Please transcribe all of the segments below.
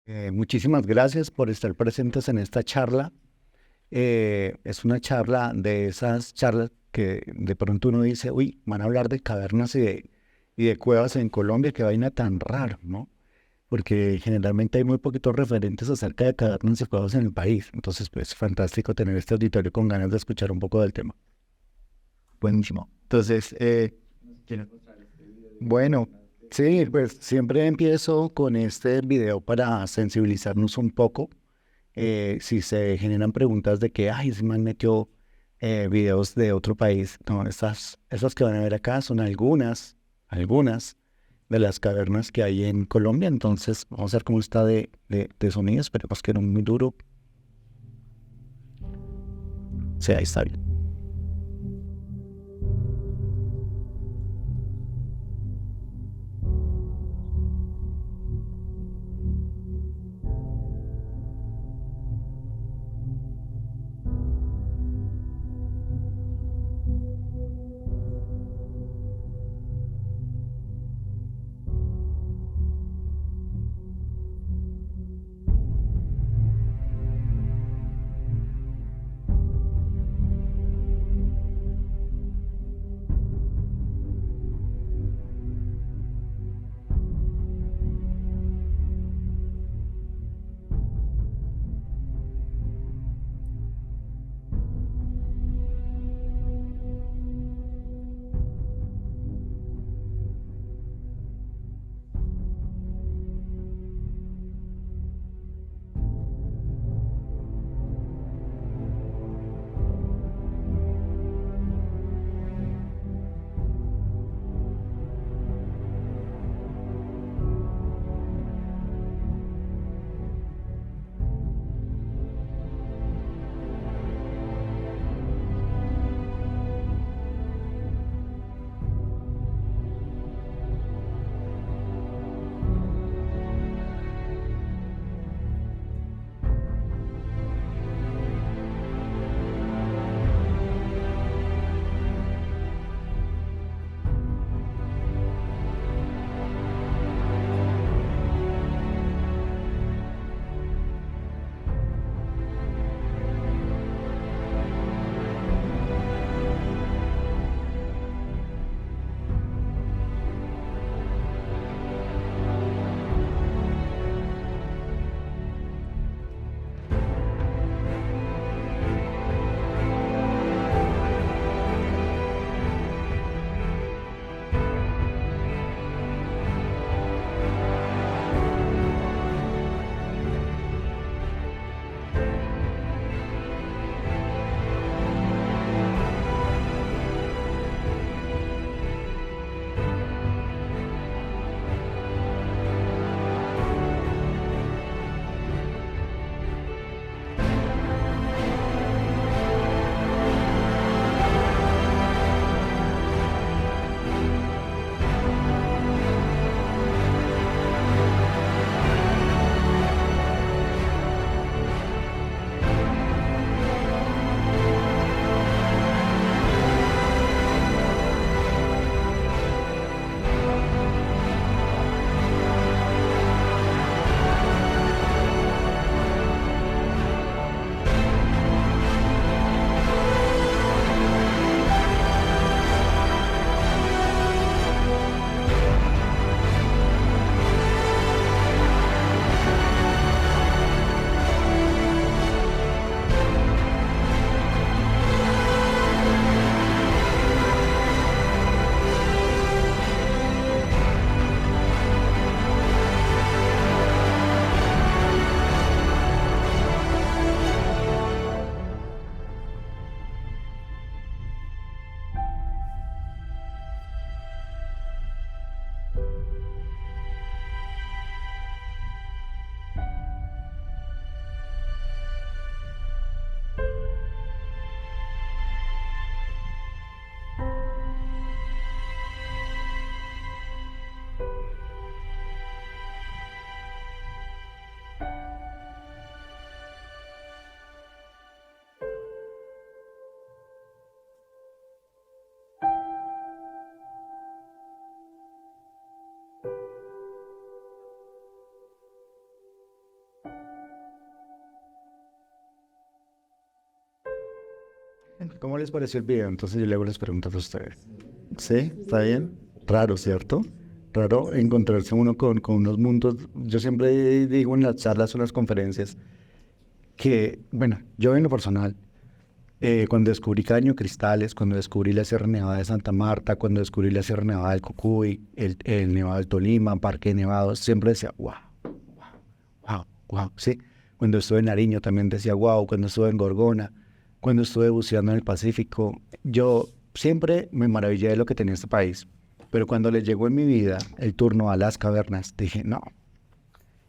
Muchísimas gracias por estar presentes en esta charla. Es una charla de esas charlas que de pronto uno dice, uy, van a hablar de cavernas y de cuevas en Colombia, qué vaina tan raro, ¿no? Porque generalmente hay muy poquitos referentes acerca de cavernas y cuevas en el país. Entonces, pues, fantástico tener este auditorio con ganas de escuchar un poco del tema. Buenísimo. Entonces, bueno, sí, pues siempre empiezo con este video para sensibilizarnos un poco. Si se generan preguntas de que, ay, ese man metió videos de otro país. No, esas que van a ver acá son algunas de las cavernas que hay en Colombia. Entonces, vamos a ver cómo está de sonido. Esperemos que no muy duro. Sí, ahí está bien. ¿Cómo les pareció el video? Entonces yo luego les pregunto a ustedes. ¿Sí? ¿Está bien? Raro, ¿cierto? Raro encontrarse uno con unos mundos. Yo siempre digo en las charlas o en las conferencias que, bueno, yo en lo personal, cuando descubrí Caño Cristales, cuando descubrí la Sierra Nevada de Santa Marta, cuando descubrí la Sierra Nevada del Cocuy, el Nevado del Tolima, Parque de Nevados, siempre decía, wow, wow, wow, sí. Cuando estuve en Nariño también decía, wow, cuando estuve en Gorgona, cuando estuve buceando en el Pacífico, yo siempre me maravillé de lo que tenía este país. Pero cuando le llegó en mi vida el turno a las cavernas, dije, no,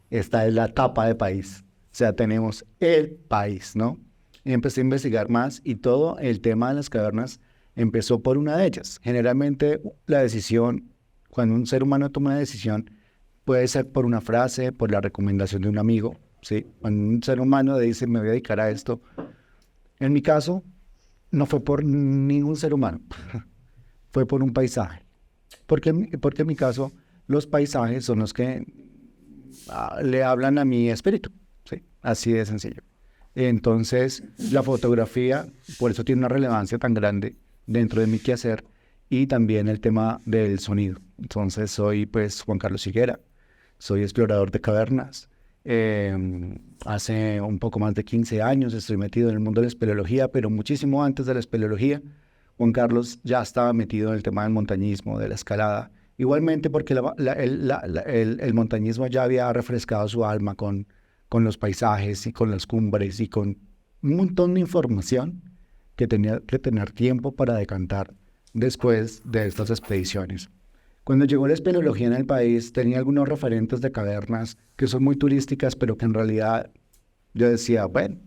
esta es la tapa de país. O sea, tenemos el país, ¿no? Y empecé a investigar más y todo el tema de las cavernas empezó por una de ellas. Generalmente la decisión, cuando un ser humano toma una decisión, puede ser por una frase, por la recomendación de un amigo, ¿sí? Cuando un ser humano dice, me voy a dedicar a esto. En mi caso, no fue por ningún ser humano, fue por un paisaje. Porque en mi caso, los paisajes son los que le hablan a mi espíritu, ¿sí? Así de sencillo. Entonces, la fotografía, por eso tiene una relevancia tan grande dentro de mi quehacer y también el tema del sonido. Entonces, soy pues Juan Carlos Higuera, soy explorador de cavernas. Hace un poco más de 15 años estoy metido en el mundo de la espeleología, pero muchísimo antes de la espeleología, Juan Carlos ya estaba metido en el tema del montañismo, de la escalada. Igualmente porque el montañismo ya había refrescado su alma con los paisajes y con las cumbres y con un montón de información que tenía que tener tiempo para decantar después de estas expediciones. Cuando llegó la espeleología en el país, tenía algunos referentes de cavernas que son muy turísticas, pero que en realidad yo decía, bueno,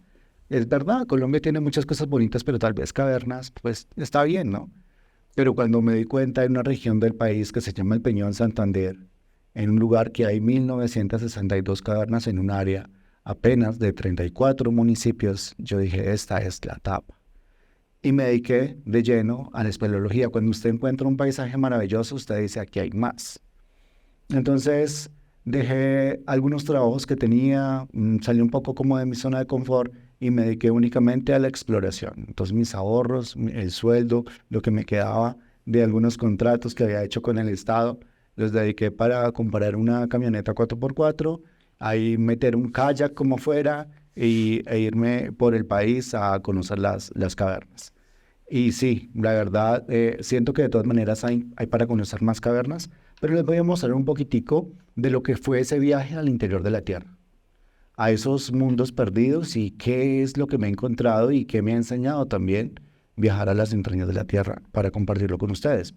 es verdad, Colombia tiene muchas cosas bonitas, pero tal vez cavernas, pues está bien, ¿no? Pero cuando me di cuenta, hay una región del país que se llama el Peñón Santander, en un lugar que hay 1962 cavernas en un área apenas de 34 municipios, yo dije, esta es la tapa. Y me dediqué de lleno a la espeleología. Cuando usted encuentra un paisaje maravilloso, usted dice, aquí hay más. Entonces, dejé algunos trabajos que tenía, salí un poco como de mi zona de confort y me dediqué únicamente a la exploración. Entonces, mis ahorros, el sueldo, lo que me quedaba de algunos contratos que había hecho con el Estado, los dediqué para comprar una camioneta 4x4, ahí meter un kayak como fuera e irme por el país a conocer las cavernas. Y sí, la verdad, siento que de todas maneras hay para conocer más cavernas, pero les voy a mostrar un poquitico de lo que fue ese viaje al interior de la Tierra, a esos mundos perdidos y qué es lo que me he encontrado y qué me ha enseñado también viajar a las entrañas de la Tierra para compartirlo con ustedes.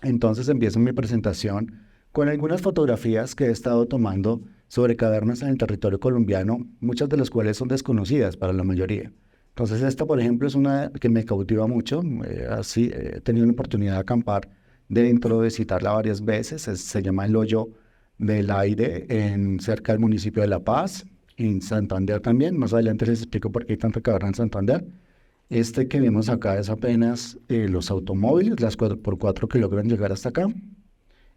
Entonces empiezo mi presentación con algunas fotografías que he estado tomando sobre cavernas en el territorio colombiano, muchas de las cuales son desconocidas para la mayoría. Entonces esta, por ejemplo, es una que me cautiva mucho. Así he tenido la oportunidad de acampar dentro, de visitarla varias veces. Se llama El Hoyo del Aire, cerca del municipio de La Paz, en Santander también. Más adelante les explico por qué hay tanta caverna en Santander. Este que vemos acá es apenas los automóviles, las 4x4 que logran llegar hasta acá.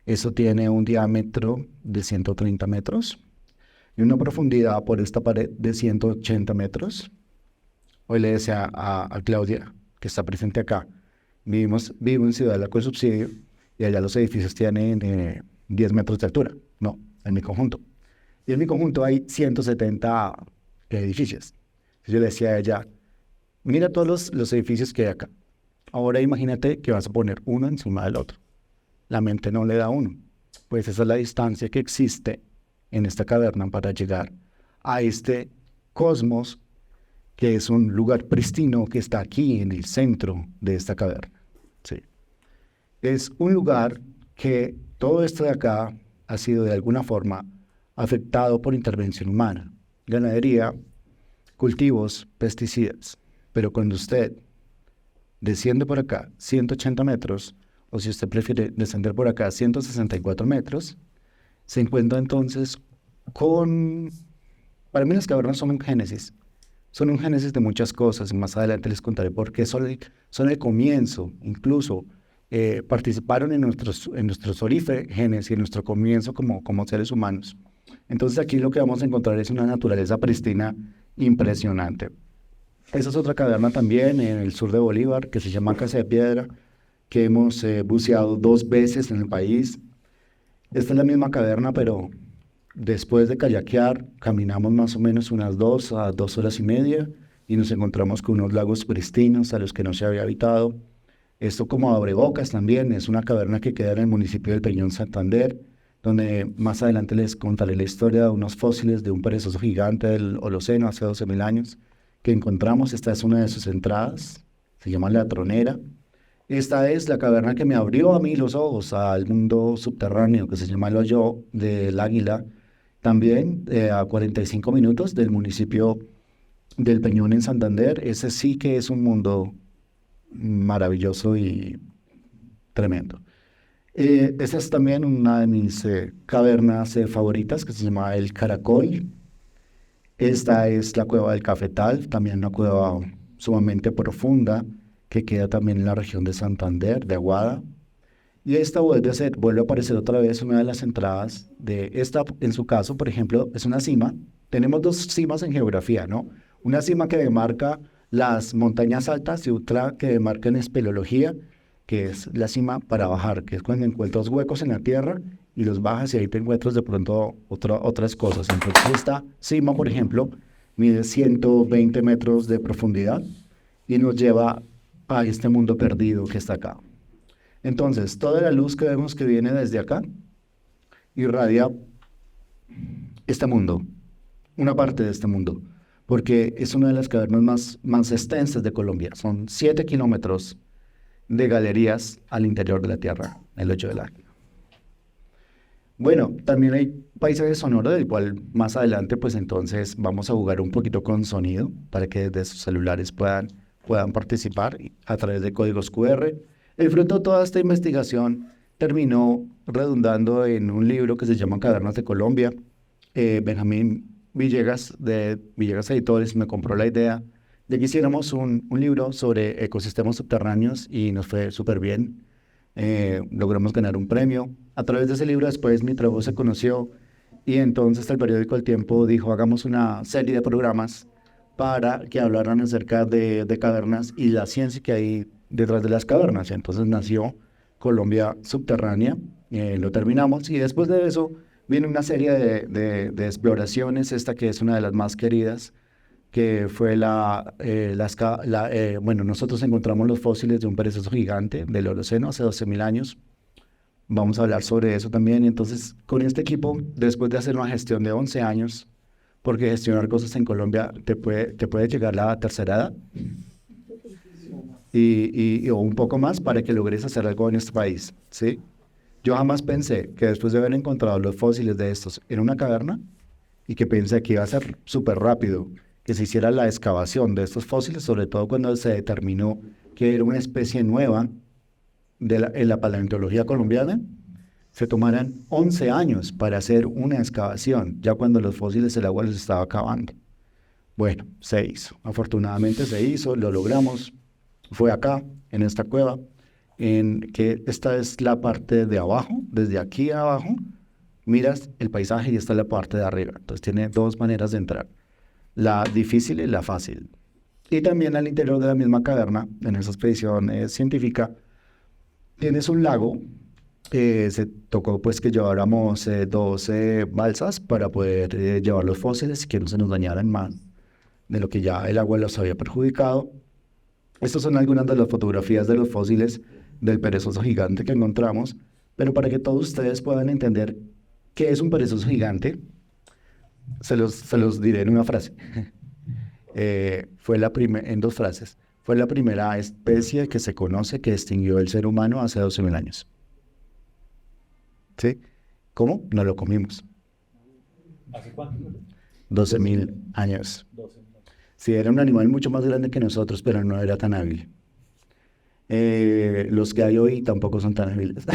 Eso tiene un diámetro de 130 metros y una profundidad por esta pared de 180 metros. Hoy le decía a Claudia, que está presente acá, vivo en Ciudad de con subsidio y allá los edificios tienen 10 metros de altura, no, en mi conjunto. Y en mi conjunto hay 170 edificios. Yo le decía a ella, mira todos los edificios que hay acá. Ahora imagínate que vas a poner uno encima del otro. La mente no le da uno. Pues esa es la distancia que existe en esta caverna para llegar a este cosmos, que es un lugar pristino que está aquí en el centro de esta caverna. Sí. Es un lugar que todo esto de acá ha sido de alguna forma afectado por intervención humana, ganadería, cultivos, pesticidas. Pero cuando usted desciende por acá 180 metros, o si usted prefiere descender por acá 164 metros, se encuentra entonces con... Para mí las cavernas son un génesis. Son un génesis de muchas cosas y más adelante les contaré por qué son el comienzo. Incluso participaron en nuestros orígenes y en nuestro comienzo como seres humanos. Entonces aquí lo que vamos a encontrar es una naturaleza pristina impresionante. Esa es otra caverna también en el sur de Bolívar que se llama Casa de Piedra, que hemos buceado 2 veces en el país. Esta es la misma caverna, pero después de kayakear, caminamos más o menos unas 2 a 2 horas y media y nos encontramos con unos lagos pristinos a los que no se había habitado. Esto como abrebocas también, es una caverna que queda en el municipio del Peñón Santander, donde más adelante les contaré la historia de unos fósiles de un perezoso gigante del Holoceno hace 12.000 años que encontramos. Esta es una de sus entradas, se llama La Tronera. Esta es la caverna que me abrió a mí los ojos al mundo subterráneo, que se llama el Hoyo del Águila, también a 45 minutos del municipio del Peñón en Santander. Ese sí que es un mundo maravilloso y tremendo. Esta es también una de mis cavernas favoritas, que se llama El Caracol. Esta es la cueva del Cafetal, también una cueva sumamente profunda, que queda también en la región de Santander, de Aguada. Y esta vuelve a aparecer otra vez una de las entradas de esta, en su caso, por ejemplo, es una cima. Tenemos 2 cimas en geografía, ¿no? Una cima que demarca las montañas altas y otra que demarca en espeleología, que es la cima para bajar, que es cuando encuentras huecos en la tierra y los bajas y ahí te encuentras de pronto otras cosas. Entonces esta cima, por ejemplo, mide 120 metros de profundidad y nos lleva a este mundo perdido que está acá. Entonces, toda la luz que vemos que viene desde acá irradia este mundo, una parte de este mundo, porque es una de las cavernas más extensas de Colombia. Son 7 kilómetros de galerías al interior de la Tierra, el Hoyo del Águila. Bueno, también hay paisajes sonoros, del cual más adelante, pues entonces vamos a jugar un poquito con sonido para que desde sus celulares puedan participar a través de códigos QR. El fruto de toda esta investigación terminó redundando en un libro que se llama Cavernas de Colombia. Benjamín Villegas, de Villegas Editores, me compró la idea de que hiciéramos un libro sobre ecosistemas subterráneos y nos fue súper bien. Logramos ganar un premio. A través de ese libro después mi trabajo se conoció y entonces el periódico El Tiempo dijo, hagamos una serie de programas para que hablaran acerca de cavernas y la ciencia que hay detrás de las cavernas. Entonces nació Colombia Subterránea, lo terminamos y después de eso viene una serie de exploraciones, esta que es una de las más queridas, que fue bueno, nosotros encontramos los fósiles de un perezoso gigante del Holoceno hace 12.000 años. Vamos a hablar sobre eso también. Entonces, con este equipo, después de hacer una gestión de 11 años, porque gestionar cosas en Colombia te puede llegar la tercera edad o un poco más para que logres hacer algo en este país, ¿sí? Yo jamás pensé que después de haber encontrado los fósiles de estos en una caverna y que pensé que iba a ser súper rápido que se hiciera la excavación de estos fósiles, sobre todo cuando se determinó que era una especie nueva en la paleontología colombiana, se tomaran 11 años para hacer una excavación, ya cuando los fósiles el agua los estaba acabando. Bueno, se hizo. Afortunadamente se hizo, lo logramos. Fue acá, en esta cueva, en que esta es la parte de abajo, desde aquí abajo, miras el paisaje y esta es la parte de arriba. Entonces tiene 2 maneras de entrar, la difícil y la fácil. Y también al interior de la misma caverna, en esa expedición científica, tienes un lago. Se tocó pues que lleváramos 12 balsas para poder llevar los fósiles y que no se nos dañaran más de lo que ya el agua los había perjudicado. Estas son algunas de las fotografías de los fósiles del perezoso gigante que encontramos, pero para que todos ustedes puedan entender qué es un perezoso gigante, se los diré en una frase. En 2 frases. Fue la primera especie que se conoce que extinguió el ser humano hace 12.000 años. ¿Sí? ¿Cómo? Nos lo comimos. ¿Hace cuánto? 12.000 años. 12. Sí, era un animal mucho más grande que nosotros, pero no era tan hábil. Los que hay hoy tampoco son tan hábiles.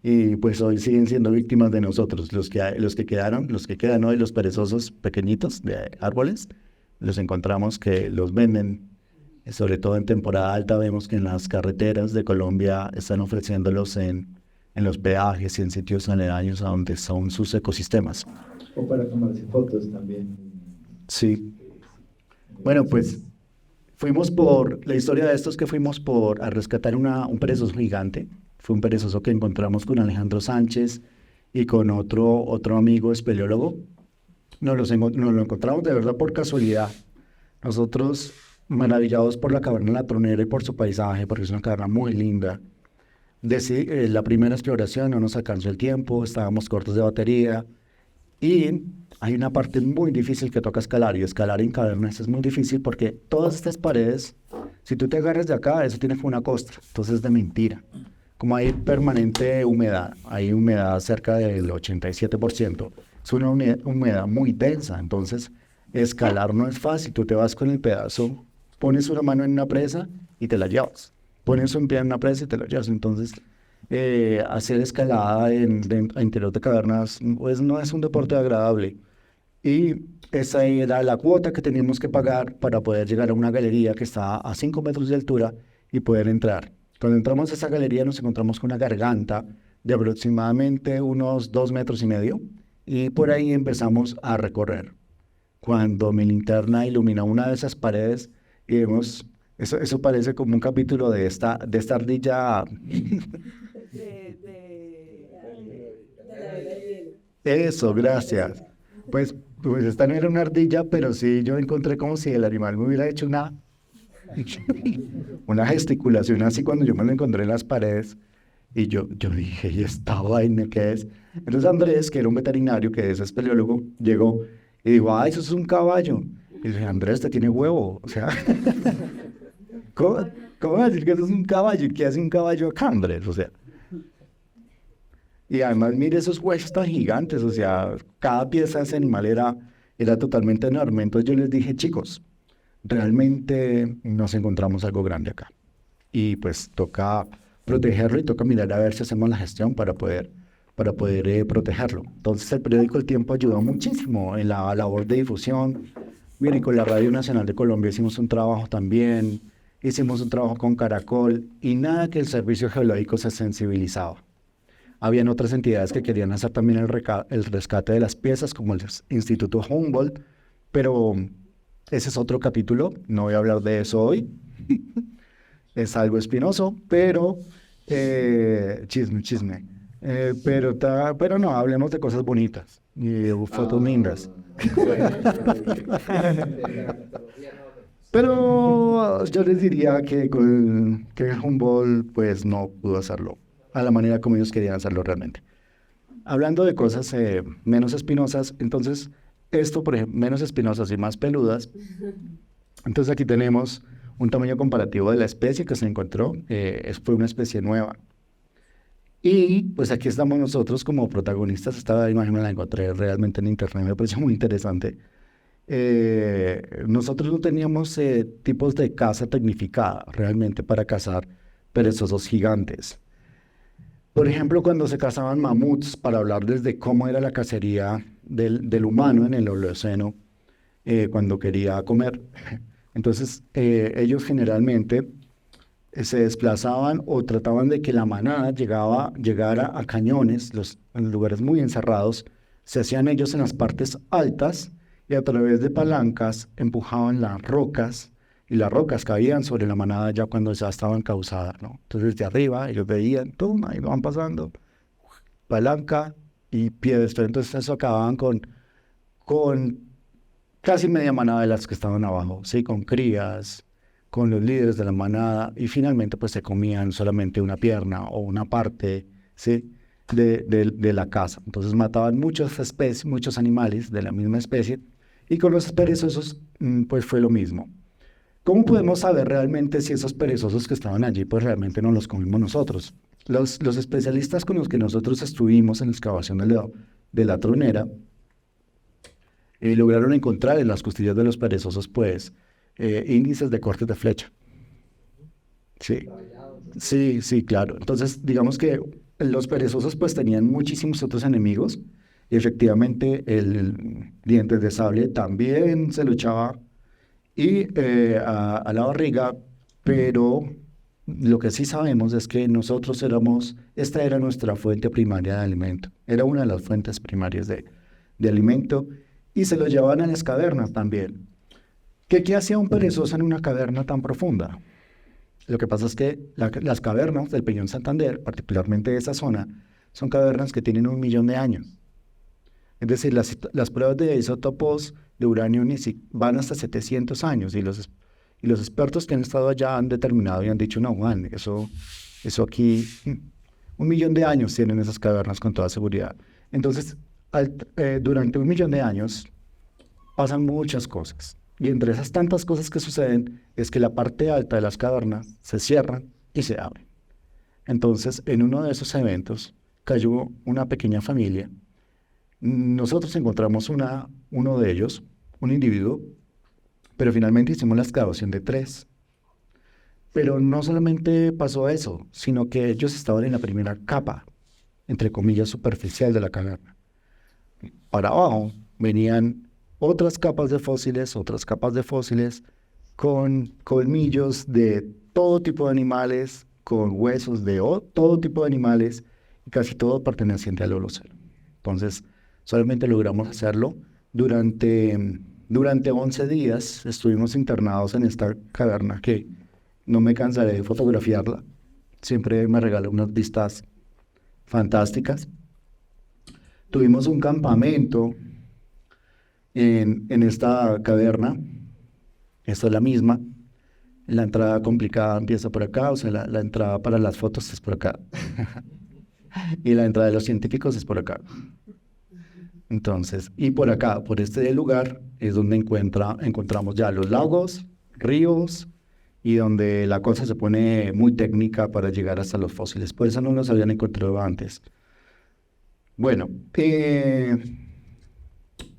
Y pues hoy siguen siendo víctimas de nosotros. Los que quedan hoy, los perezosos pequeñitos de árboles, los encontramos que los venden, sobre todo en temporada alta. Vemos que en las carreteras de Colombia están ofreciéndolos en los peajes y en sitios aledaños a donde son sus ecosistemas. O para tomarse fotos también. Sí. Bueno, pues la historia de esto es que fuimos a rescatar un perezoso gigante. Fue un perezoso que encontramos con Alejandro Sánchez y con otro amigo espeleólogo. Nos lo encontramos de verdad por casualidad. Nosotros maravillados por la caverna La Tronera y por su paisaje, porque es una caverna muy linda. La primera exploración no nos alcanzó el tiempo, estábamos cortos de batería y hay una parte muy difícil que toca escalar y escalar en cavernas es muy difícil porque todas estas paredes, si tú te agarras de acá, eso tiene como una costra, entonces es de mentira. Como hay permanente humedad, hay humedad cerca del 87%, es una humedad muy densa, entonces escalar no es fácil, tú te vas con el pedazo, pones una mano en una presa y te la llevas, pones un pie en una presa y te la llevas, entonces hacer escalada a interior de cavernas pues no es un deporte agradable. Y esa era la cuota que teníamos que pagar para poder llegar a una galería que está a 5 metros de altura y poder entrar. Cuando entramos a esa galería nos encontramos con una garganta de aproximadamente unos 2,5 metros y por ahí empezamos a recorrer. Cuando mi linterna ilumina una de esas paredes y vemos, eso parece como un capítulo de esta ardilla. Eso, gracias. Pues esta no era una ardilla, pero sí yo encontré como si el animal me hubiera hecho una gesticulación así cuando yo me lo encontré en las paredes. Y yo dije, ¿y esta vaina qué es? Entonces Andrés, que era un veterinario, que es espeleólogo, llegó y dijo, ah, eso es un caballo. Y dije, Andrés, te tiene huevo. O sea, ¿cómo, cómo va a decir que eso es un caballo? ¿Y qué hace un caballo acá, Andrés? O sea, y además, mire esos huesos tan gigantes, o sea, cada pieza de ese animal era totalmente enorme. Entonces yo les dije, chicos, realmente nos encontramos algo grande acá. Y pues toca protegerlo y toca mirar a ver si hacemos la gestión para poder protegerlo. Entonces el periódico El Tiempo ayudó muchísimo en la labor de difusión. Miren, con la Radio Nacional de Colombia hicimos un trabajo también, hicimos un trabajo con Caracol y nada que el Servicio Geológico se sensibilizaba. Habían otras entidades que querían hacer también el rescate de las piezas, como el Instituto Humboldt, pero ese es otro capítulo, no voy a hablar de eso hoy. Es algo espinoso, pero chisme. Pero no, hablemos de cosas bonitas y fotos lindas. Pero yo les diría que Humboldt pues no pudo hacerlo a la manera como ellos querían hacerlo realmente. Hablando de cosas menos espinosas, entonces esto, por ejemplo, menos espinosas y más peludas, entonces aquí tenemos un tamaño comparativo de la especie que se encontró, fue una especie nueva. Y pues aquí estamos nosotros como protagonistas, esta imagen me la encontré realmente en internet, me pareció muy interesante. Nosotros no teníamos tipos de caza tecnificada realmente para cazar perezosos gigantes. Por ejemplo, cuando se cazaban mamuts, para hablarles de cómo era la cacería del humano en el Holoceno, cuando quería comer. Entonces, ellos generalmente se desplazaban o trataban de que la manada llegara a cañones, en lugares muy encerrados, se hacían ellos en las partes altas y a través de palancas empujaban las rocas y las rocas caían sobre la manada ya cuando ya estaban causadas, ¿no? Entonces de arriba ellos veían, ¡tum!, ahí van pasando, palanca y pie de esto. Entonces eso acababan con casi media manada de las que estaban abajo, ¿sí? Con crías, con los líderes de la manada y finalmente pues se comían solamente una pierna o una parte, ¿sí? de la caza. Entonces mataban muchas especies, muchos animales de la misma especie y con los perezosos pues fue lo mismo. ¿Cómo podemos saber realmente si esos perezosos que estaban allí pues realmente no los comimos nosotros? Los especialistas con los que nosotros estuvimos en la excavación de la Tronera lograron encontrar en las costillas de los perezosos pues índices de cortes de flecha. Sí, sí, sí, claro. Entonces, digamos que los perezosos pues tenían muchísimos otros enemigos y efectivamente el dientes de sable también se lo echaba y a la barriga, pero lo que sí sabemos es que esta era nuestra fuente primaria de alimento, era una de las fuentes primarias de alimento y se lo llevaban a las cavernas también. ¿Qué hacía un perezoso en una caverna tan profunda? Lo que pasa es que las cavernas del Peñón Santander, particularmente esa zona, son cavernas que tienen 1 millón de años. Es decir, las pruebas de isótopos de uranio van hasta 700 años y los expertos que han estado allá han determinado y han dicho, no, Juan, eso aquí, 1 millón de años tienen esas cavernas con toda seguridad. Entonces, durante 1 millón de años pasan muchas cosas. Y entre esas tantas cosas que suceden es que la parte alta de las cavernas se cierran y se abren. Entonces, en uno de esos eventos cayó una pequeña familia. Nosotros encontramos uno de ellos, un individuo, pero finalmente hicimos la excavación de 3. Pero no solamente pasó eso, sino que ellos estaban en la primera capa, entre comillas, superficial de la caverna. Para abajo venían otras capas de fósiles, con colmillos de todo tipo de animales, con huesos de todo tipo de animales, y casi todo perteneciente al Holoceno. Entonces, solamente logramos hacerlo durante 11 días. Estuvimos internados en esta caverna que no me cansaré de fotografiarla. Siempre me regala unas vistas fantásticas. Tuvimos un campamento en esta caverna. Esta es la misma. La entrada complicada empieza por acá, o sea, la entrada para las fotos es por acá. Y la entrada de los científicos es por acá. Entonces, y por acá, por este lugar, es donde encontramos ya los lagos, ríos, y donde la cosa se pone muy técnica para llegar hasta los fósiles. Por eso no los habían encontrado antes. Bueno,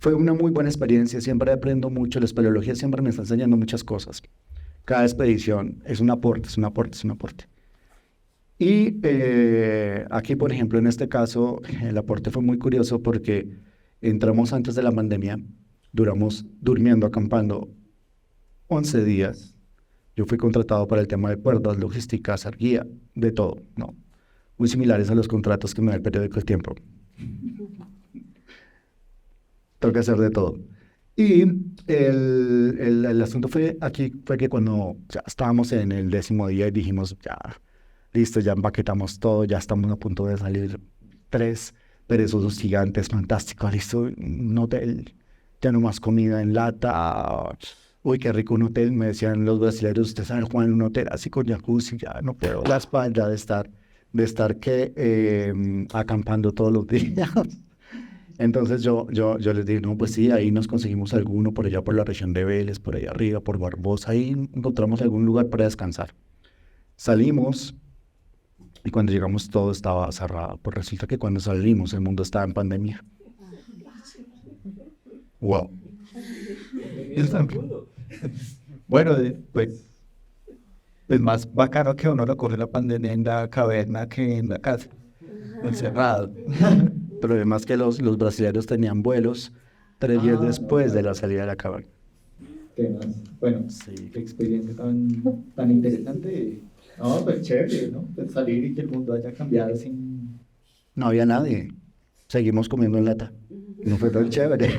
fue una muy buena experiencia, siempre aprendo mucho, la espeleología siempre me está enseñando muchas cosas. Cada expedición es un aporte. Y aquí, por ejemplo, en este caso, el aporte fue muy curioso porque entramos antes de la pandemia, duramos durmiendo, acampando 11 días. Yo fui contratado para el tema de cuerdas, logística, hacer guía, de todo, ¿no? Muy similares a los contratos que me da el periódico El Tiempo. Tengo que hacer de todo. Y el asunto fue que cuando ya estábamos en el 10.º día y dijimos, ya, listo, ya empaquetamos todo, ya estamos a punto de salir 3 perezosos gigantes, fantásticos, listo, un hotel, ya no más comida en lata, uy, qué rico un hotel, me decían los brasileños, usted sabe, Juan, un hotel así con jacuzzi, ya no puedo la espalda de estar acampando todos los días. Entonces yo les dije, no, pues sí, ahí nos conseguimos alguno por allá por la región de Vélez, por allá arriba, por Barbosa, ahí encontramos algún lugar para descansar. Salimos y cuando llegamos todo estaba cerrado. Pues resulta que cuando salimos el mundo estaba en pandemia. Wow. Bueno, pues más bacano que uno lo coge la pandemia en la caverna que en la casa, encerrado. Pero además que los brasileños tenían vuelos 3 días después de la salida de la caverna. ¿Qué más? Bueno, Sí. qué experiencia tan interesante. No, pues chévere, ¿no? Pues salir y que el mundo haya cambiado sin... No había nadie. Seguimos comiendo en lata. No fue tan chévere.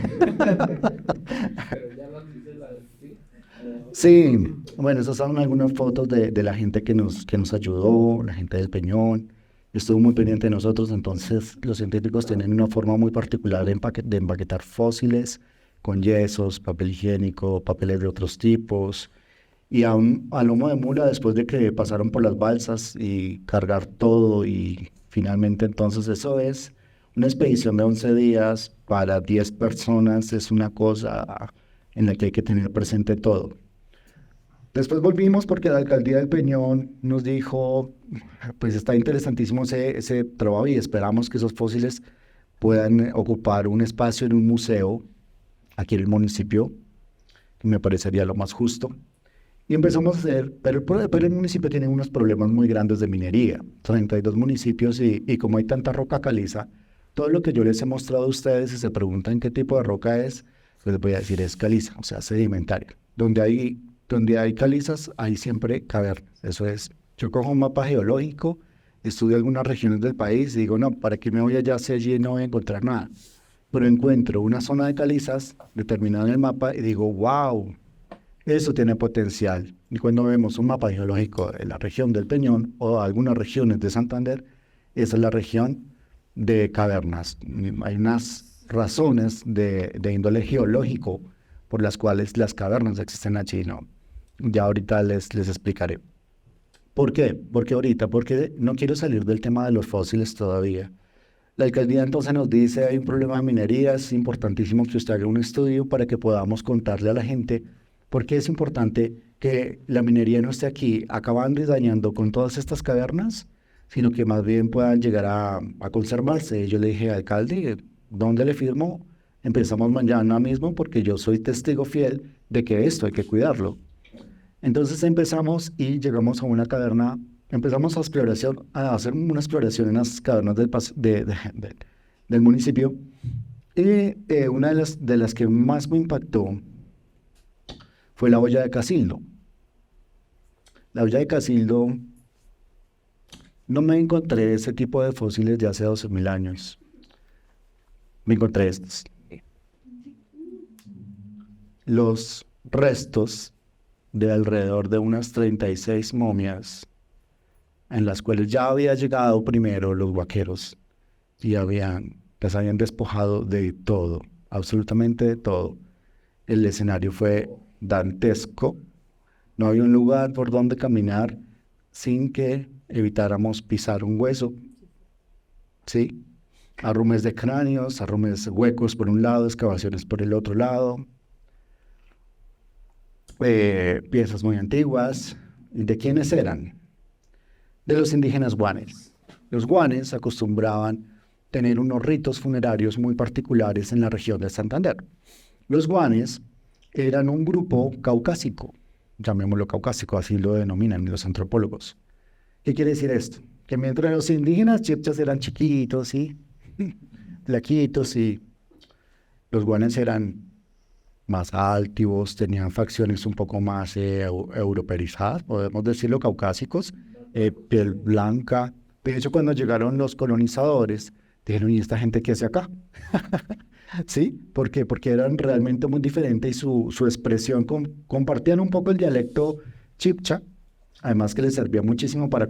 Sí, bueno, esas son algunas fotos de la gente que nos ayudó, la gente del Peñón. Estuvo muy pendiente de nosotros, entonces los científicos tienen una forma muy particular de empaquetar fósiles con yesos, papel higiénico, papeles de otros tipos. Y a lomo de mula, después de que pasaron por las balsas y cargar todo, y finalmente entonces eso es una expedición de 11 días para 10 personas, es una cosa en la que hay que tener presente todo. Después volvimos porque la alcaldía del Peñón nos dijo, pues está interesantísimo ese trabajo y esperamos que esos fósiles puedan ocupar un espacio en un museo aquí en el municipio, que me parecería lo más justo. Y empezamos a hacer, pero el municipio tiene unos problemas muy grandes de minería, 32 municipios y como hay tanta roca caliza, todo lo que yo les he mostrado a ustedes, si se preguntan qué tipo de roca es, les voy a decir es caliza, o sea, sedimentaria. Donde hay calizas, hay siempre cavernas. Eso es, yo cojo un mapa geológico, estudio algunas regiones del país y digo, no, ¿para qué me voy allá si allí no voy a encontrar nada? Pero encuentro una zona de calizas determinada en el mapa y digo, wow, Eso tiene potencial. Y cuando vemos un mapa geológico de la región del Peñón o algunas regiones de Santander, esa es la región de cavernas. Hay unas razones de índole geológico por las cuales las cavernas existen allí, ¿no? Ya ahorita les explicaré. ¿Por qué? Porque no quiero salir del tema de los fósiles todavía. La alcaldía entonces nos dice, hay un problema de minería, es importantísimo que usted haga un estudio para que podamos contarle a la gente por qué es importante que la minería no esté aquí acabando y dañando con todas estas cavernas, sino que más bien puedan llegar a conservarse. Yo le dije, alcalde, ¿dónde le firmo? Empezamos mañana mismo porque yo soy testigo fiel de que esto hay que cuidarlo. Entonces empezamos y llegamos a una caverna, empezamos a hacer una exploración en las cavernas del municipio. Y una de las que más me impactó fue la olla de Casildo. La olla de Casildo, no me encontré ese tipo de fósiles de hace 12.000 años. Me encontré estos. Los restos de alrededor de unas 36 momias, en las cuales ya había llegado primero los vaqueros y las habían despojado de todo, absolutamente de todo. El escenario fue dantesco, no había un lugar por donde caminar sin que evitáramos pisar un hueso, ¿sí? Arrumes de cráneos, arrumes huecos por un lado, excavaciones por el otro lado, piezas muy antiguas. ¿De quiénes eran? De los indígenas guanes. Los guanes acostumbraban tener unos ritos funerarios muy particulares en la región de Santander. Los guanes eran un grupo caucásico, llamémoslo caucásico, así lo denominan los antropólogos. ¿Qué quiere decir esto? Que mientras los indígenas chipchas eran chiquitos, ¿sí? Flaquitos, y los guanes eran más altivos, tenían facciones un poco más europeizadas, podemos decirlo, caucásicos, piel blanca. De hecho, cuando llegaron los colonizadores, dijeron, ¿y esta gente qué hace acá? ¿Sí? ¿Por qué? Porque eran realmente muy diferentes y su expresión compartían un poco el dialecto chipcha, además que les servía muchísimo para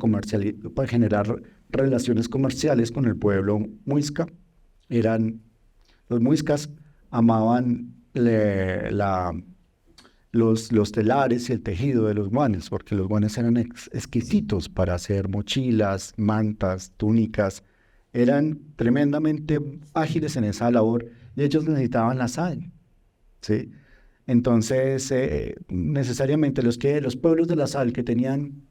generar relaciones comerciales con el pueblo muisca. Los muiscas amaban los telares y el tejido de los guanes, porque los guanes eran exquisitos para hacer mochilas, mantas, túnicas, eran tremendamente ágiles en esa labor y ellos necesitaban la sal, ¿sí? Entonces, necesariamente los pueblos de la sal que tenían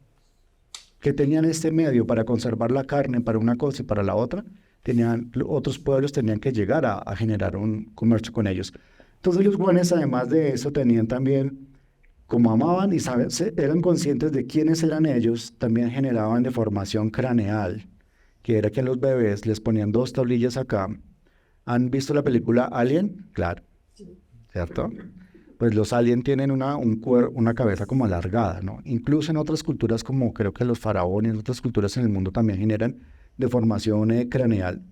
este medio para conservar la carne para una cosa y para la otra, otros pueblos tenían que llegar a generar un comercio con ellos. Entonces los guanes, además de eso, tenían también, como amaban y eran conscientes de quiénes eran ellos, también generaban deformación craneal, que era que a los bebés les ponían 2 tablillas acá. ¿Han visto la película Alien? Claro, ¿cierto? Pues los alien tienen una cabeza como alargada, ¿no? Incluso en otras culturas, como creo que los faraones, otras culturas en el mundo también generan deformación craneal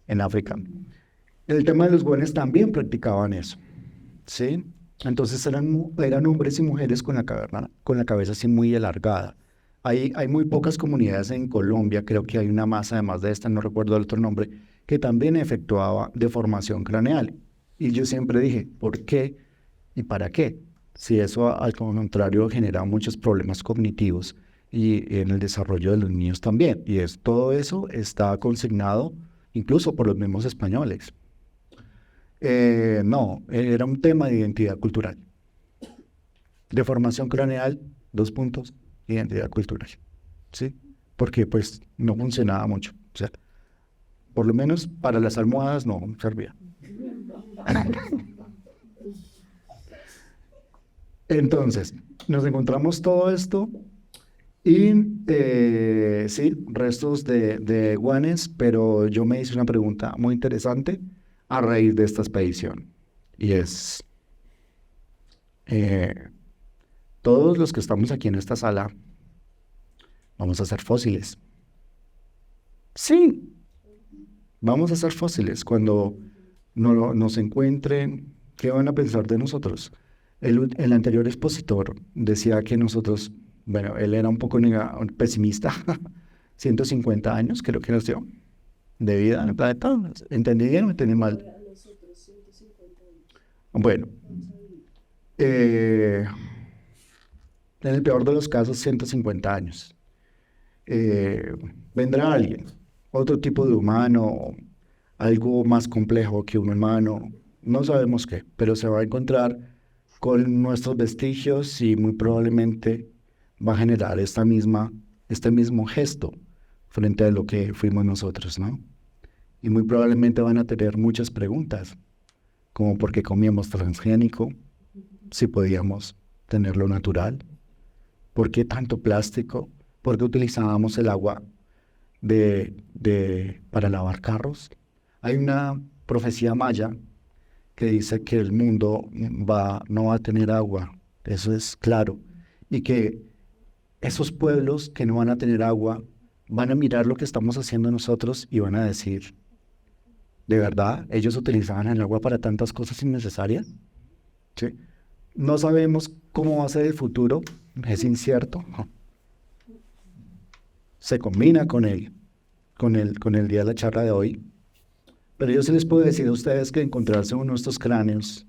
en África. El tema de los guanes también practicaban eso, ¿sí? Entonces eran hombres y mujeres con la cabeza así muy alargada. Hay muy pocas comunidades en Colombia, creo que hay una más, además de esta, no recuerdo el otro nombre, que también efectuaba deformación craneal. Y yo siempre dije, ¿por qué y para qué? Si eso al contrario genera muchos problemas cognitivos y en el desarrollo de los niños también. Y todo eso está consignado incluso por los mismos españoles. No, era un tema de identidad cultural. Deformación craneal, 2 puntos, identidad cultural, ¿sí? Porque pues no funcionaba mucho, o sea, por lo menos para las almohadas no servía. Entonces, nos encontramos todo esto y sí, restos de guanes, pero yo me hice una pregunta muy interesante a raíz de esta expedición, y es, todos los que estamos aquí en esta sala vamos a ser fósiles. Sí, vamos a ser fósiles. Cuando nos encuentren, ¿qué van a pensar de nosotros? El anterior expositor decía que nosotros, bueno, él era un poco pesimista, 150 años creo que nos dio de vida en el planeta. ¿Entendí bien o entendí mal? Bueno, en el peor de los casos, 150 años. Vendrá alguien, otro tipo de humano, algo más complejo que un humano, no sabemos qué, pero se va a encontrar con nuestros vestigios y muy probablemente va a generar este mismo gesto frente a lo que fuimos nosotros, ¿no? Y muy probablemente van a tener muchas preguntas, como por qué comíamos transgénico, si podíamos tenerlo natural, por qué tanto plástico, por qué utilizábamos el agua para lavar carros. Hay una profecía maya que dice que el mundo no va a tener agua, eso es claro, y que esos pueblos que no van a tener agua van a mirar lo que estamos haciendo nosotros y van a decir, ¿de verdad ellos utilizaban el agua para tantas cosas innecesarias? ¿Sí? No sabemos cómo va a ser el futuro, es incierto. Se combina con el día de la charla de hoy. Pero yo sí les puedo decir a ustedes que encontrarse uno de estos cráneos,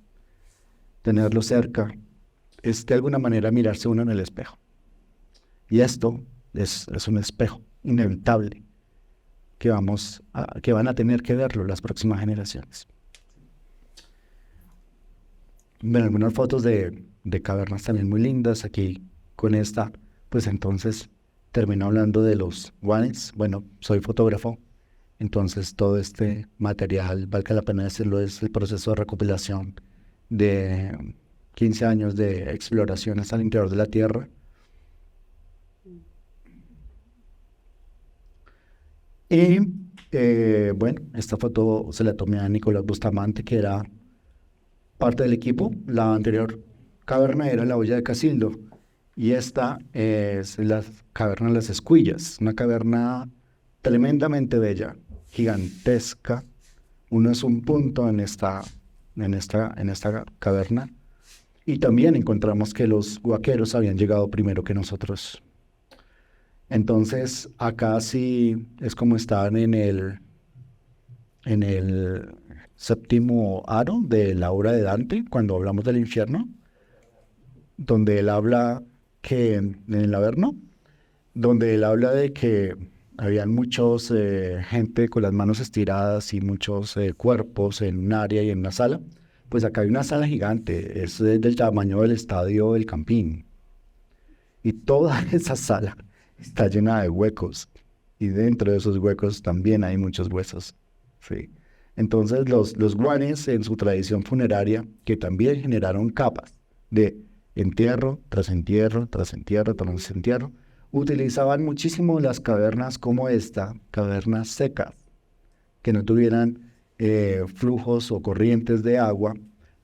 tenerlo cerca, es de alguna manera mirarse uno en el espejo. Y esto es un espejo inevitable que van a tener que verlo las próximas generaciones. Ven algunas fotos de cavernas también muy lindas. Aquí con esta, pues entonces termino hablando de los guanes. Bueno, soy fotógrafo. Entonces, todo este material, valga la pena decirlo, es el proceso de recopilación de 15 años de exploraciones al interior de la Tierra. Y, bueno, esta foto se la tomé a Nicolás Bustamante, que era parte del equipo. La anterior caverna era la Olla de Casildo, y esta es la caverna de las Escuillas, una caverna tremendamente bella, gigantesca. Uno es un punto en esta caverna. Y también encontramos que los huaqueros habían llegado primero que nosotros. Entonces, acá sí es como estaban en el séptimo aro de la obra de Dante, cuando hablamos del infierno, donde él habla en el Averno, donde él habla de que habían muchos gente con las manos estiradas y muchos cuerpos en un área y en una sala. Pues acá hay una sala gigante, es del tamaño del estadio del Campín. Y toda esa sala está llena de huecos. Y dentro de esos huecos también hay muchos huesos. ¿Sí? Entonces los guanes en su tradición funeraria, que también generaron capas de entierro tras entierro, tras entierro, tras entierro, utilizaban muchísimo las cavernas como esta, cavernas secas, que no tuvieran flujos o corrientes de agua,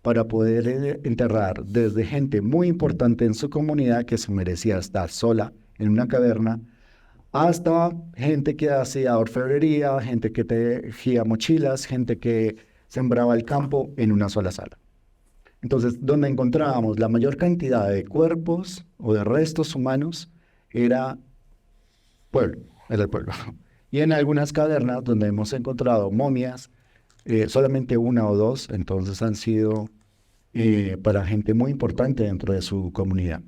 para poder enterrar desde gente muy importante en su comunidad que se merecía estar sola en una caverna, hasta gente que hacía orfebrería, gente que tejía mochilas, gente que sembraba el campo en una sola sala. Entonces, donde encontrábamos la mayor cantidad de cuerpos o de restos humanos era el pueblo. Y en algunas cavernas donde hemos encontrado momias, solamente una o dos, entonces han sido para gente muy importante dentro de su comunidad.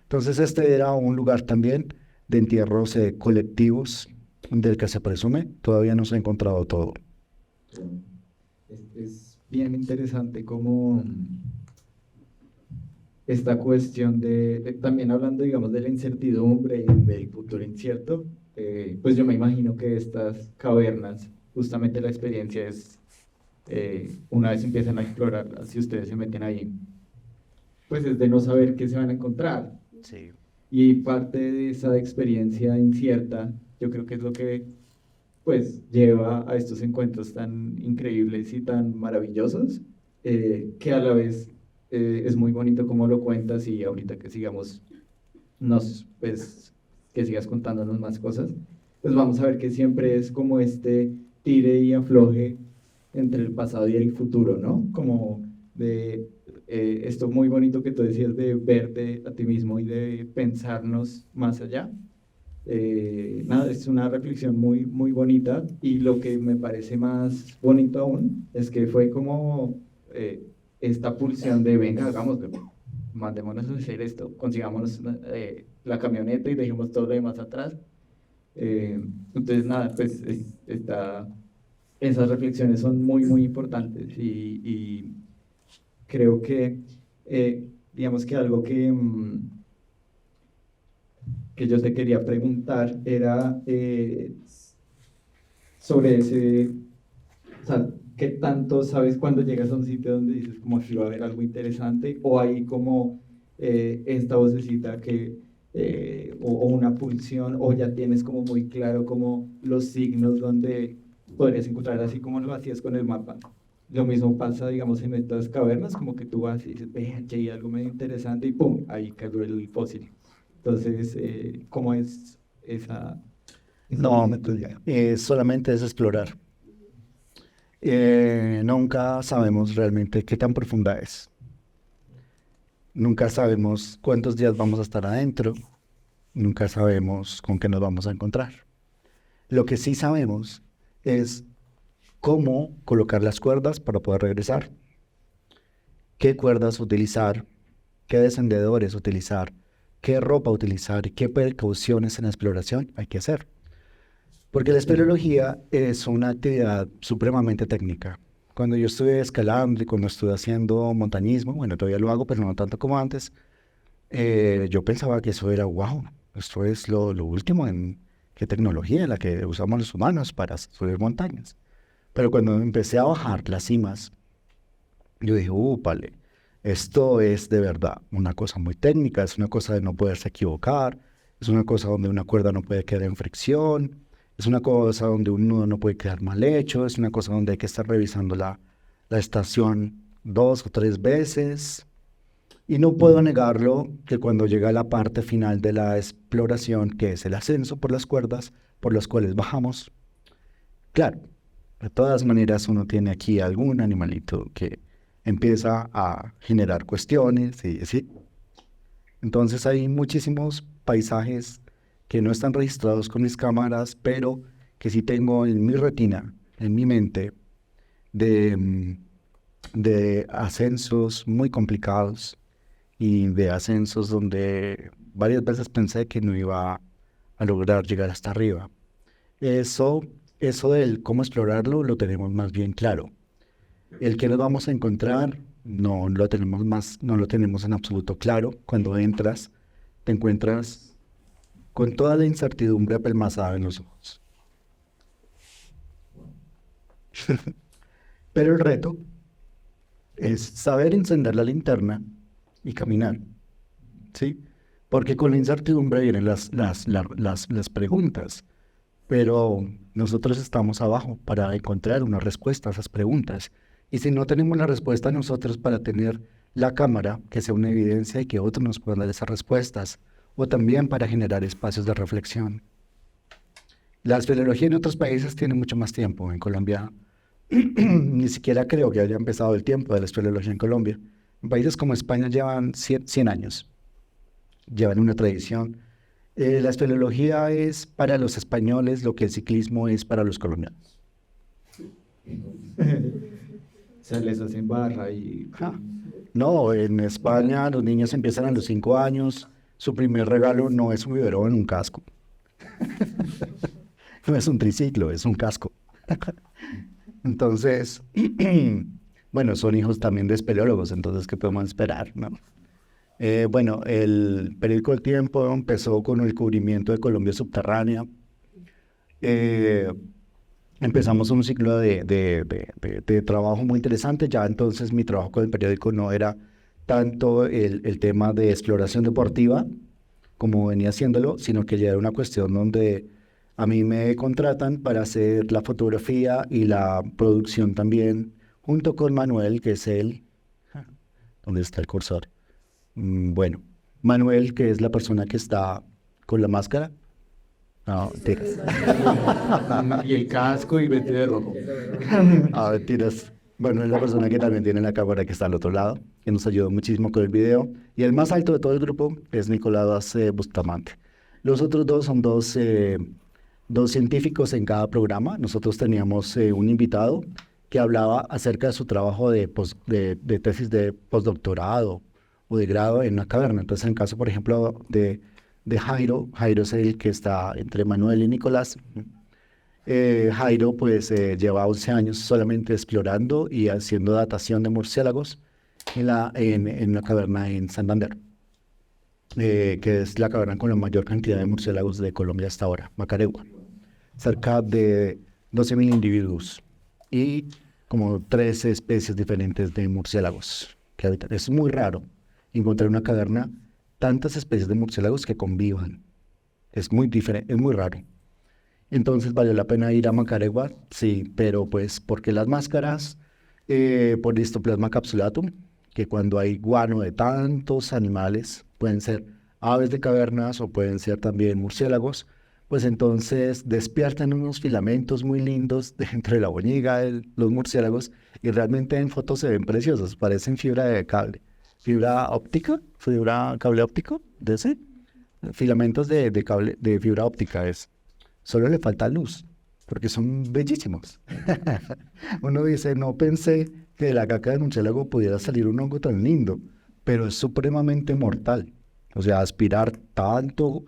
Entonces este era un lugar también de entierros colectivos del que se presume todavía no se ha encontrado todo. Es bien interesante como esta cuestión también hablando, digamos, de la incertidumbre y del futuro incierto, pues yo me imagino que estas cavernas, justamente la experiencia es, una vez empiezan a explorarlas, si ustedes se meten ahí, pues es de no saber qué se van a encontrar. Sí. Y parte de esa experiencia incierta, yo creo que es lo que pues lleva a estos encuentros tan increíbles y tan maravillosos, que a la vez es muy bonito como lo cuentas, y ahorita que sigamos, pues, que sigas contándonos más cosas, pues vamos a ver que siempre es como este tire y afloje entre el pasado y el futuro, ¿no? Como de esto muy bonito que tú decías de verte a ti mismo y de pensarnos más allá. Nada, es una reflexión muy, muy bonita y lo que me parece más bonito aún es que fue como esta pulsión de venga, hagámoslo, mandémonos a hacer esto, consigámonos la camioneta y dejemos todo lo demás atrás. Entonces, nada, pues esas reflexiones son muy, muy importantes y creo que, digamos que algo que yo te quería preguntar era sobre ese, o sea, ¿qué tanto sabes cuando llegas a un sitio donde dices como si va a haber algo interesante o hay como esta vocecita que, o una pulsión o ya tienes como muy claro como los signos donde podrías encontrar así como lo hacías con el mapa? Lo mismo pasa, digamos, en estas cavernas, como que tú vas y dices, ve, aquí hay algo medio interesante y ¡pum! Ahí cayó el fósil. Entonces, ¿cómo es esa No, visión? solamente es explorar. Nunca sabemos realmente qué tan profunda es. Nunca sabemos cuántos días vamos a estar adentro. Nunca sabemos con qué nos vamos a encontrar. Lo que sí sabemos es cómo colocar las cuerdas para poder regresar, qué cuerdas utilizar, qué descendedores utilizar, qué ropa utilizar y qué precauciones en la exploración hay que hacer. Porque la espeleología es una actividad supremamente técnica. Cuando yo estuve escalando y cuando estuve haciendo montañismo, bueno, todavía lo hago, pero no tanto como antes, yo pensaba que eso era, wow, esto es lo último en qué tecnología en la que usamos los humanos para subir montañas. Pero cuando empecé a bajar las cimas, yo dije, vale, esto es de verdad una cosa muy técnica, es una cosa de no poderse equivocar, es una cosa donde una cuerda no puede quedar en fricción, es una cosa donde un nudo no puede quedar mal hecho, es una cosa donde hay que estar revisando la estación 2 o 3 veces. Y no puedo negarlo que cuando llega la parte final de la exploración, que es el ascenso por las cuerdas por las cuales bajamos, claro, de todas maneras uno tiene aquí algún animalito que empieza a generar cuestiones y sí. Entonces hay muchísimos paisajes que no están registrados con mis cámaras, pero que sí tengo en mi retina, en mi mente, de ascensos muy complicados y de ascensos donde varias veces pensé que no iba a lograr llegar hasta arriba. Eso, eso del cómo explorarlo lo tenemos más bien claro. El que nos vamos a encontrar no lo tenemos en absoluto claro. Cuando entras, te encuentras con toda la incertidumbre apelmazada en los ojos. Pero el reto es saber encender la linterna y caminar, ¿sí? Porque con la incertidumbre vienen las preguntas, pero nosotros estamos abajo para encontrar una respuesta a esas preguntas. Y si no tenemos la respuesta nosotros para tener la cámara, que sea una evidencia y que otros nos puedan dar esas respuestas, o también para generar espacios de reflexión. La espeleología en otros países tiene mucho más tiempo. En Colombia ni siquiera creo que haya empezado el tiempo de la espeleología en Colombia. En países como España llevan 100 años, llevan una tradición. La espeleología es para los españoles lo que el ciclismo es para los colombianos. Se les hacen barra y... Ja. No, en España los niños empiezan a los 5 años. Su primer regalo no es un biberón, un casco. No es un triciclo, es un casco. Entonces, bueno, son hijos también de espeleólogos, entonces, ¿qué podemos esperar, no? Bueno, el periódico El Tiempo empezó con el cubrimiento de Colombia subterránea. Empezamos un ciclo de trabajo muy interesante. Ya entonces mi trabajo con el periódico no era tanto el tema de exploración deportiva, como venía haciéndolo, sino que ya era una cuestión donde a mí me contratan para hacer la fotografía y la producción también, junto con Manuel, que es él. ¿Dónde está el cursor? Bueno, Manuel, que es la persona que está con la máscara. No, mentiras. Y el casco y vestido de rojo. Ah, mentiras. Bueno, es la persona que también tiene la cámara que está al otro lado, que nos ayudó muchísimo con el video. Y el más alto de todo el grupo es Nicolás Bustamante. Los otros dos son dos científicos en cada programa. Nosotros teníamos un invitado que hablaba acerca de su trabajo de tesis de postdoctorado o de grado en una caverna. Entonces, en el caso, por ejemplo, de Jairo, Jairo es el que está entre Manuel y Nicolás. Jairo pues lleva 11 años solamente explorando y haciendo datación de murciélagos en una caverna en Santander, que es la caverna con la mayor cantidad de murciélagos de Colombia hasta ahora, Macaregua. Cerca de 12.000 individuos y como 13 especies diferentes de murciélagos que habitan. Es muy raro encontrar en una caverna tantas especies de murciélagos que convivan. Es muy diferente, es muy raro. Entonces valió la pena ir a Macaregua, sí, pero pues porque las máscaras por Histoplasma capsulatum, que cuando hay guano de tantos animales, pueden ser aves de cavernas o pueden ser también murciélagos, pues entonces despiertan unos filamentos muy lindos dentro de la boñiga de los murciélagos y realmente en fotos se ven preciosos, parecen fibra de cable, fibra óptica, fibra cable óptico, de ese, filamentos de cable, de fibra óptica es. Solo le falta luz, porque son bellísimos. Uno dice, no pensé que de la caca del murciélago pudiera salir un hongo tan lindo, pero es supremamente mortal. O sea, aspirar tanto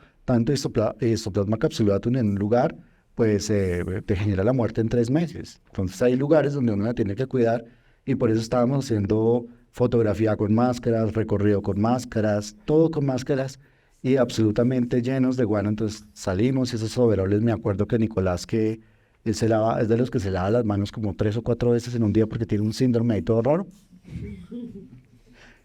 Histoplasma capsulatum en un lugar, pues te genera la muerte en 3 meses. Entonces hay lugares donde uno la tiene que cuidar y por eso estábamos haciendo fotografía con máscaras, recorrido con máscaras, todo con máscaras y absolutamente llenos de guano. Entonces salimos y esos overoles, me acuerdo que Nicolás, que él es de los que se lava las manos como 3 o 4 veces en un día porque tiene un síndrome ahí todo raro.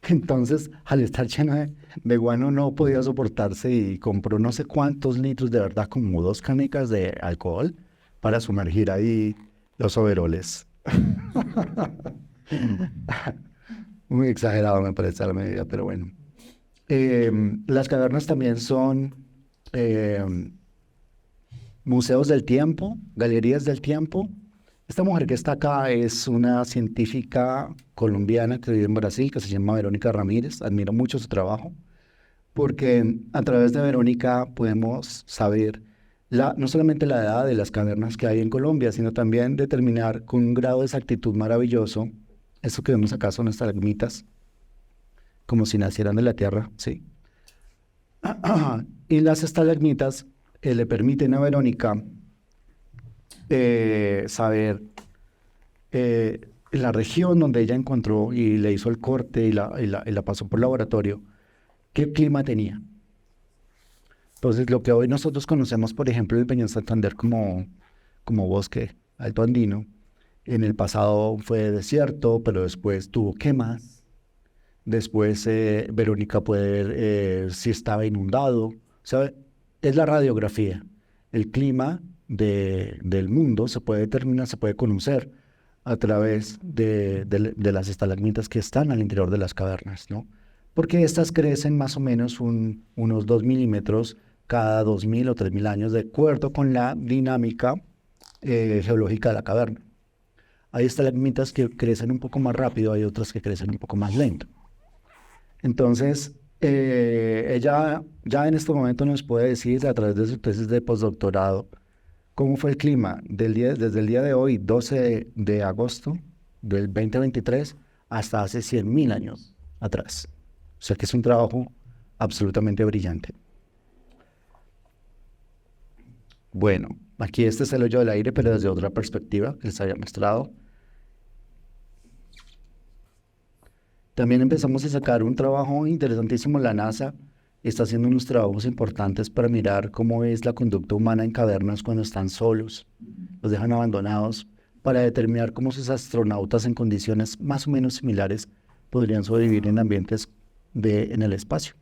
Entonces, al estar lleno de guano no podía soportarse y compró no sé cuántos litros, de verdad, como 2 canicas de alcohol para sumergir ahí los overoles. Muy exagerado me parece a la medida, pero bueno. Las cavernas también son museos del tiempo, galerías del tiempo. Esta mujer que está acá es una científica colombiana que vive en Brasil, que se llama Verónica Ramírez. Admiro mucho su trabajo, porque a través de Verónica podemos saber no solamente la edad de las cavernas que hay en Colombia, sino también determinar con un grado de exactitud maravilloso. Esto que vemos acá son estalagmitas, como si nacieran de la tierra, ¿sí? Y las estalagmitas le permiten a Verónica saber la región donde ella encontró y le hizo el corte y la pasó por laboratorio, qué clima tenía. Entonces, lo que hoy nosotros conocemos, por ejemplo, el Peñón Santander como bosque alto andino, en el pasado fue desierto, pero después tuvo quemas. Después Verónica puede ver si estaba inundado. O sea, es la radiografía. El clima del mundo se puede determinar, se puede conocer a través de las estalagmitas que están al interior de las cavernas, ¿no? Porque estas crecen más o menos unos 2 milímetros cada 2.000 o 3.000 años, de acuerdo con la dinámica geológica de la caverna. Hay estalagmitas que crecen un poco más rápido, hay otras que crecen un poco más lento. Entonces, ella ya en este momento nos puede decir, a través de su tesis de postdoctorado, cómo fue el clima desde el día de hoy, 12 de agosto del 2023, hasta hace 100.000 años atrás. O sea que es un trabajo absolutamente brillante. Bueno, aquí este es el hoyo del aire, pero desde otra perspectiva que les había mostrado. También empezamos a sacar un trabajo interesantísimo. La NASA está haciendo unos trabajos importantes para mirar cómo es la conducta humana en cavernas cuando están solos, los dejan abandonados, para determinar cómo sus astronautas en condiciones más o menos similares podrían sobrevivir en ambientes en el espacio.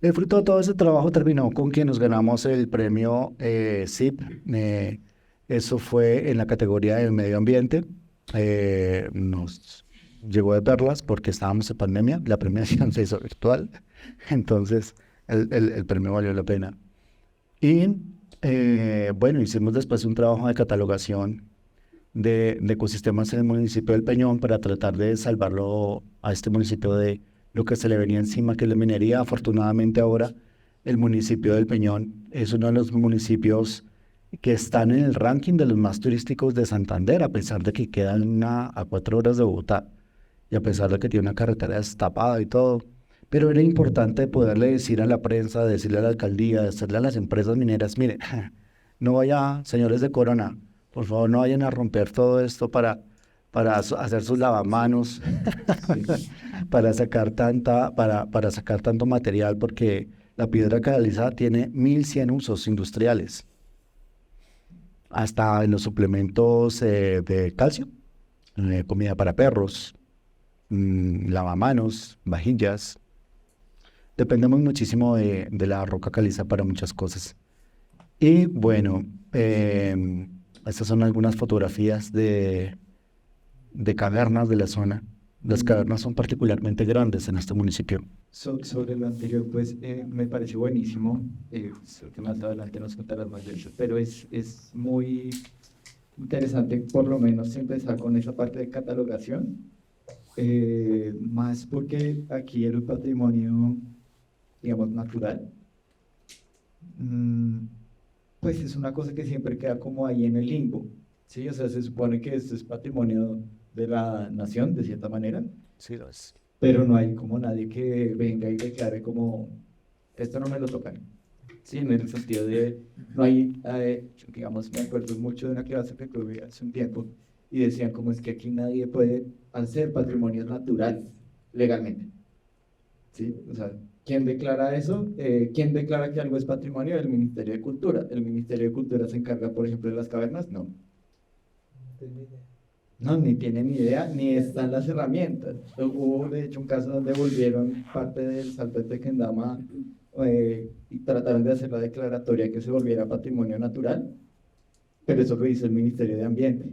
El fruto de todo ese trabajo terminó con que nos ganamos el premio SIP. Eso fue en la categoría de medio ambiente. Nos llegó de perlas porque estábamos en pandemia, la premiación se hizo virtual, entonces el premio valió la pena. Y bueno, hicimos después un trabajo de catalogación de ecosistemas en el municipio del Peñón para tratar de salvarlo a este municipio de lo que se le venía encima, que es la minería. Afortunadamente ahora el municipio del Peñón es uno de los municipios que están en el ranking de los más turísticos de Santander, a pesar de que quedan a 4 horas de Bogotá y a pesar de que tiene una carretera destapada y todo. Pero era importante poderle decir a la prensa, decirle a la alcaldía, decirle a las empresas mineras, miren, no vaya, señores de Corona, por favor no vayan a romper todo esto para hacer sus lavamanos, para sacar tanto material, porque la piedra calizada tiene 1100 usos industriales, hasta en los suplementos de calcio, comida para perros, lavamanos, vajillas. Dependemos muchísimo de la roca caliza para muchas cosas. Y bueno, estas son algunas fotografías de cavernas de la zona. Las cavernas son particularmente grandes en este municipio. Sobre lo anterior, pues me parece buenísimo, que más adelante nos contarás más de eso, pero es muy interesante por lo menos empezar con esa parte de catalogación, más porque aquí el patrimonio, digamos, natural, pues es una cosa que siempre queda como ahí en el limbo, ¿sí? O sea, se supone que esto es patrimonio de la nación, de cierta manera. Sí, lo es. Pero no hay como nadie que venga y declare como, esto no me lo tocan. Sí, en el sentido de, no hay, digamos, me acuerdo mucho de una clase que tuve hace un tiempo y decían como es que aquí nadie puede hacer patrimonios naturales legalmente. ¿Sí? O sea, ¿quién declara eso? ¿Quién declara que algo es patrimonio? El Ministerio de Cultura. ¿El Ministerio de Cultura se encarga, por ejemplo, de las cavernas? No. No, ni tienen ni idea, ni están las herramientas. Hubo, de hecho, un caso donde volvieron parte del Salto de Tequendama y trataron de hacer la declaratoria que se volviera patrimonio natural, pero eso lo hizo el Ministerio de Ambiente.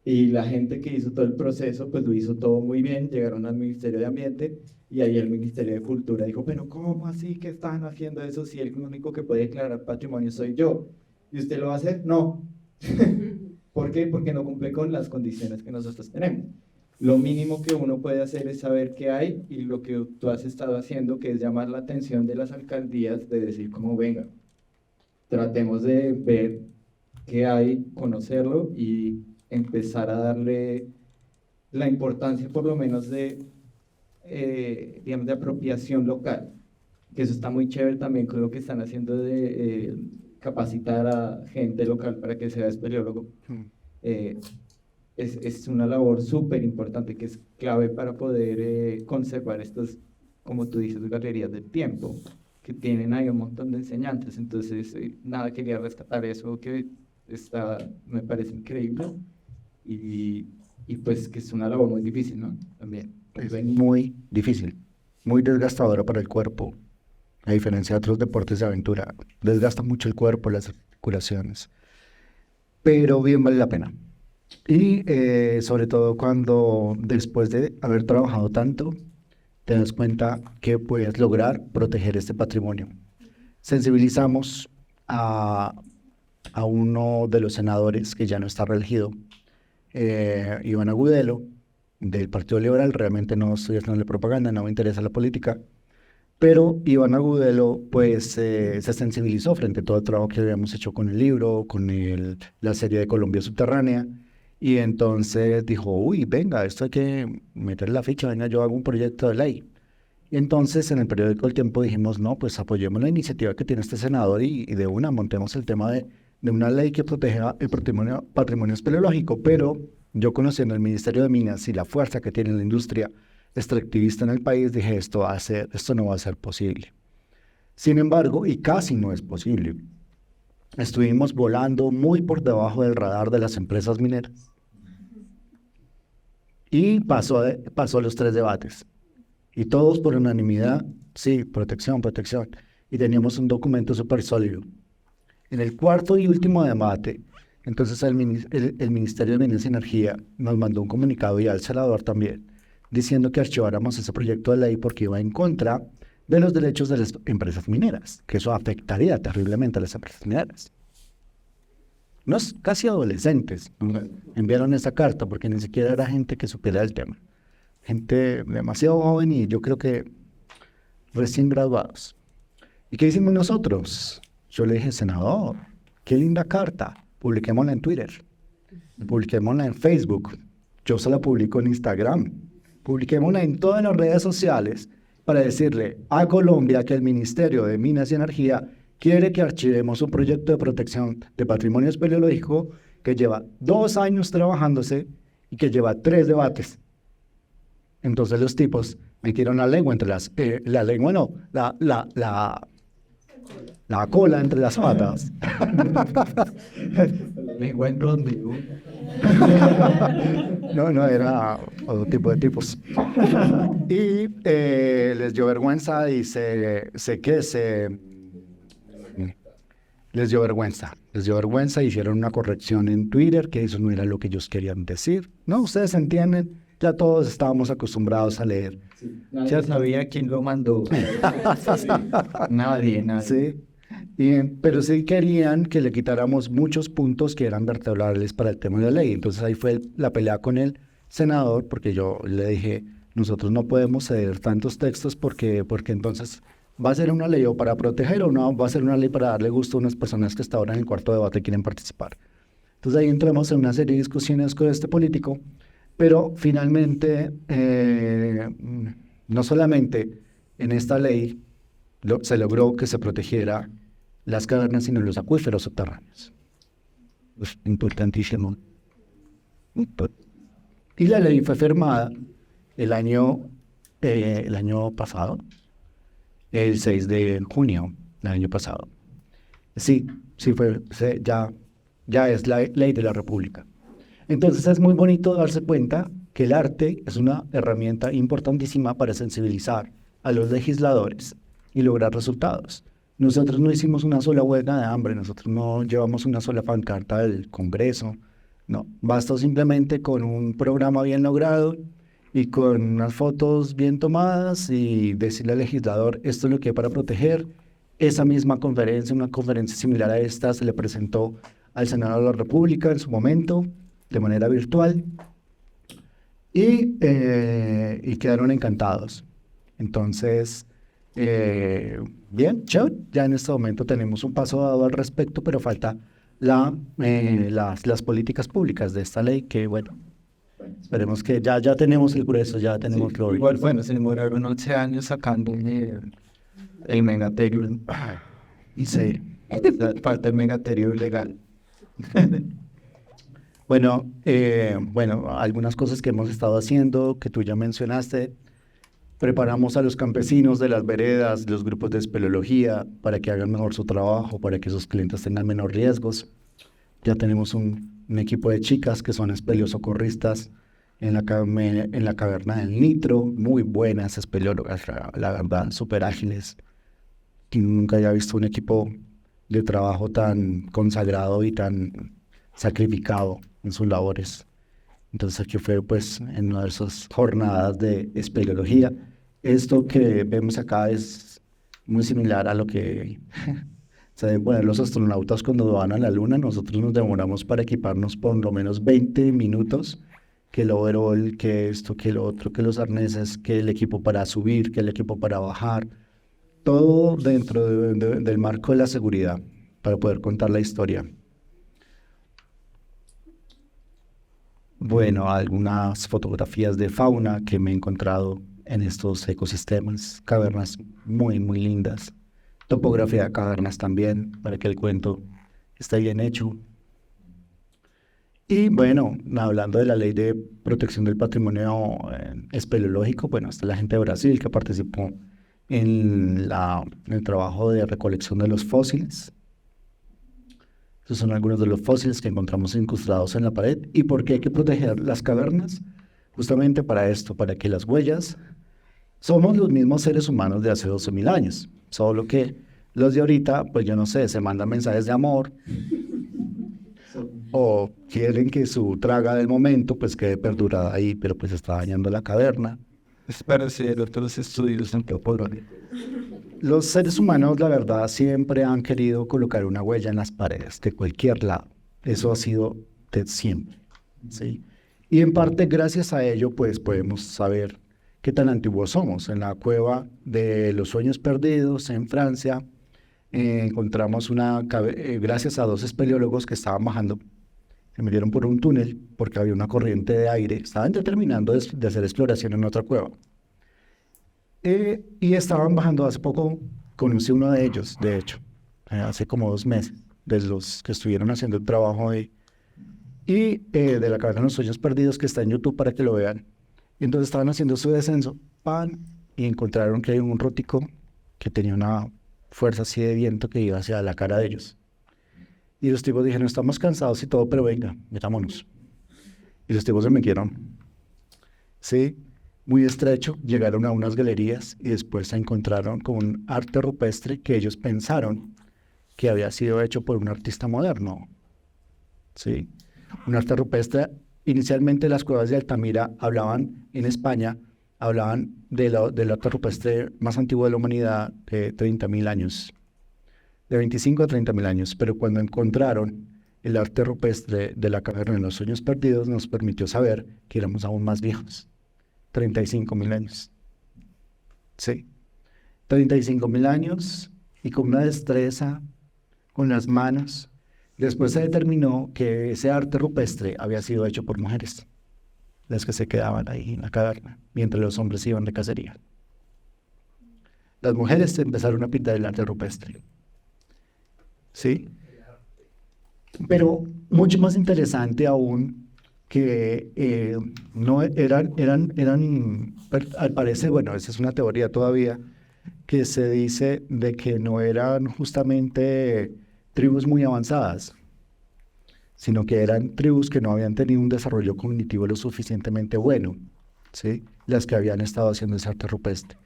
Y la gente que hizo todo el proceso, pues lo hizo todo muy bien, llegaron al Ministerio de Ambiente y ahí el Ministerio de Cultura dijo, pero ¿cómo así que están haciendo eso si el único que puede declarar patrimonio soy yo? ¿Y usted lo va a hacer? No. ¿Por qué? Porque no cumple con las condiciones que nosotros tenemos. Lo mínimo que uno puede hacer es saber qué hay y lo que tú has estado haciendo, que es llamar la atención de las alcaldías, de decir como venga, tratemos de ver qué hay, conocerlo y empezar a darle la importancia por lo menos de, digamos, de apropiación local, que eso está muy chévere también con lo que están haciendo de capacitar a gente local para que sea espeleólogo. Es una labor súper importante que es clave para poder conservar estas, como tú dices, galerías del tiempo, que tienen ahí un montón de enseñanzas. Entonces, nada, quería rescatar eso que me parece increíble y pues que es una labor muy difícil, ¿no? También. Es muy difícil, muy desgastadora para el cuerpo. A diferencia de otros deportes de aventura, desgasta mucho el cuerpo, las articulaciones, pero bien vale la pena. Y sobre todo cuando después de haber trabajado tanto, te das cuenta que puedes lograr proteger este patrimonio. Sensibilizamos a uno de los senadores que ya no está reelegido, Iván Agudelo, del Partido Liberal. Realmente no estoy haciendo propaganda, no me interesa la política. Pero Iván Agudelo pues se sensibilizó frente a todo el trabajo que habíamos hecho con el libro, con la serie de Colombia Subterránea, y entonces dijo, uy, venga, esto hay que meter la ficha, venga, yo hago un proyecto de ley. Y entonces en el periódico El Tiempo dijimos, no, pues apoyemos la iniciativa que tiene este senador y de una montemos el tema de una ley que proteja el patrimonio espeleológico. Pero yo, conociendo el Ministerio de Minas y la fuerza que tiene la industria extractivista en el país, dije, esto no va a ser posible. Sin embargo, y casi no es posible, estuvimos volando muy por debajo del radar de las empresas mineras. Y pasó los 3 debates. Y todos por unanimidad, sí, protección. Y teníamos un documento súper sólido. En el cuarto y último debate, entonces el Ministerio de Minas y Energía nos mandó un comunicado, y al senador también, diciendo que archiváramos ese proyecto de ley porque iba en contra de los derechos de las empresas mineras, que eso afectaría terriblemente a las empresas mineras. unos casi adolescentes, ¿no? Enviaron esa carta porque ni siquiera era gente que supiera el tema. Gente demasiado joven y yo creo que recién graduados. ¿Y qué hicimos nosotros? Yo le dije, senador, qué linda carta, publiquémosla en Twitter, publiquémosla en Facebook, yo se la publico en Instagram, publiquémosla en todas las redes sociales para decirle a Colombia que el Ministerio de Minas y Energía quiere que archivemos un proyecto de protección de patrimonio espeleológico que lleva 2 años trabajándose y que lleva 3 debates. Entonces los tipos metieron la lengua entre la cola entre las patas. Lengua en rondeau. No, era otro tipo de tipos. Y les dio vergüenza y les dio vergüenza, hicieron una corrección en Twitter, que eso no era lo que ellos querían decir. No, ustedes entienden, ya todos estábamos acostumbrados a leer. Sí, ya sabía quién lo mandó. Sí, nadie. Sí. Pero sí querían que le quitáramos muchos puntos que eran vertebrales para el tema de la ley. Entonces ahí fue la pelea con el senador, porque yo le dije, nosotros no podemos ceder tantos textos porque entonces va a ser una ley o para proteger o no va a ser una ley para darle gusto a unas personas que hasta ahora en el cuarto debate quieren participar. Entonces ahí entramos en una serie de discusiones con este político, pero finalmente no solamente en esta ley se logró que se protegiera las cavernas, sino los acuíferos subterráneos. Es importantísimo. Y la ley fue firmada el año pasado, el 6 de junio del año pasado. Sí, ya es la ley de la República. Entonces es muy bonito darse cuenta que el arte es una herramienta importantísima para sensibilizar a los legisladores y lograr resultados. Nosotros no hicimos una sola huelga de hambre, nosotros no llevamos una sola pancarta del Congreso, no, basta simplemente con un programa bien logrado y con unas fotos bien tomadas y decirle al legislador, esto es lo que hay para proteger. Esa misma conferencia, una conferencia similar a esta, se le presentó al Senado de la República en su momento, de manera virtual, y quedaron encantados. Entonces, bien, chévere, ya en este momento tenemos un paso dado al respecto, pero falta las políticas públicas de esta ley, que bueno, esperemos que ya tenemos el grueso, ya tenemos lo... Igual, bueno, se demoraron 11 años sacando el megaterio. Y sí. Falta el megaterio legal. Bueno, algunas cosas que hemos estado haciendo, que tú ya mencionaste. Preparamos a los campesinos de las veredas, los grupos de espeleología, para que hagan mejor su trabajo, para que sus clientes tengan menos riesgos. Ya tenemos un equipo de chicas que son espeleosocorristas en la caverna del Nitro, muy buenas espeleólogas, la verdad, súper ágiles. Y nunca había visto un equipo de trabajo tan consagrado y tan sacrificado en sus labores. Entonces aquí fue pues en una de esas jornadas de espeleología. Esto que vemos acá es muy similar a lo que se deben poner los astronautas cuando van a la luna. Nosotros nos demoramos para equiparnos por lo menos 20 minutos, que el overall, que esto, que lo otro, que los arneses, que el equipo para subir, que el equipo para bajar. Todo dentro del marco de la seguridad para poder contar la historia. Bueno, algunas fotografías de fauna que me he encontrado en estos ecosistemas, cavernas muy, muy lindas. Topografía de cavernas también, para que el cuento esté bien hecho. Y bueno, hablando de la ley de protección del patrimonio espeleológico, bueno, está la gente de Brasil que participó en el trabajo de recolección de los fósiles. Estos son algunos de los fósiles que encontramos incrustados en la pared. ¿Y por qué hay que proteger las cavernas? Justamente para esto, para que las huellas... Somos los mismos seres humanos de hace 12.000 años, solo que los de ahorita, pues yo no sé, se mandan mensajes de amor o quieren que su traga del momento pues quede perdurada ahí, pero pues está dañando la caverna. Es para hacer otros estudios antropológicos. Los seres humanos, la verdad, siempre han querido colocar una huella en las paredes de cualquier lado. Eso ha sido de siempre, ¿sí? Y en parte gracias a ello, pues podemos saber qué tan antiguos somos. En la cueva de los sueños perdidos en Francia, encontramos gracias a dos espeleólogos que estaban bajando, se metieron por un túnel porque había una corriente de aire, estaban terminando de hacer exploración en otra cueva. Y estaban bajando hace poco, conocí uno de ellos, de hecho, hace como 2 meses, de los que estuvieron haciendo el trabajo ahí, y de la caverna de los sueños perdidos, que está en YouTube para que lo vean. Y entonces estaban haciendo su descenso, pan, y encontraron que hay un rótico que tenía una fuerza así de viento que iba hacia la cara de ellos. Y los tipos dijeron, estamos cansados y todo, pero venga, metámonos. Y los tipos se metieron, ¿sí? Muy estrecho, llegaron a unas galerías y después se encontraron con un arte rupestre que ellos pensaron que había sido hecho por un artista moderno, ¿sí? Un arte rupestre. Inicialmente las cuevas de Altamira hablaban, en España, hablaban del arte rupestre más antiguo de la humanidad, de 30.000 años, de 25 a 30.000 años, pero cuando encontraron el arte rupestre de la caverna de los sueños perdidos, nos permitió saber que éramos aún más viejos, 35.000 años. Sí, 35.000 años, y con una destreza, con las manos. Después se determinó que ese arte rupestre había sido hecho por mujeres, las que se quedaban ahí en la caverna, mientras los hombres iban de cacería. Las mujeres empezaron a pintar el arte rupestre, ¿sí? Pero mucho más interesante aún, que no al parecer, bueno, esa es una teoría todavía, que se dice de que no eran justamente tribus muy avanzadas, sino que eran tribus que no habían tenido un desarrollo cognitivo lo suficientemente bueno, ¿sí? Las que habían estado haciendo ese arte rupestre.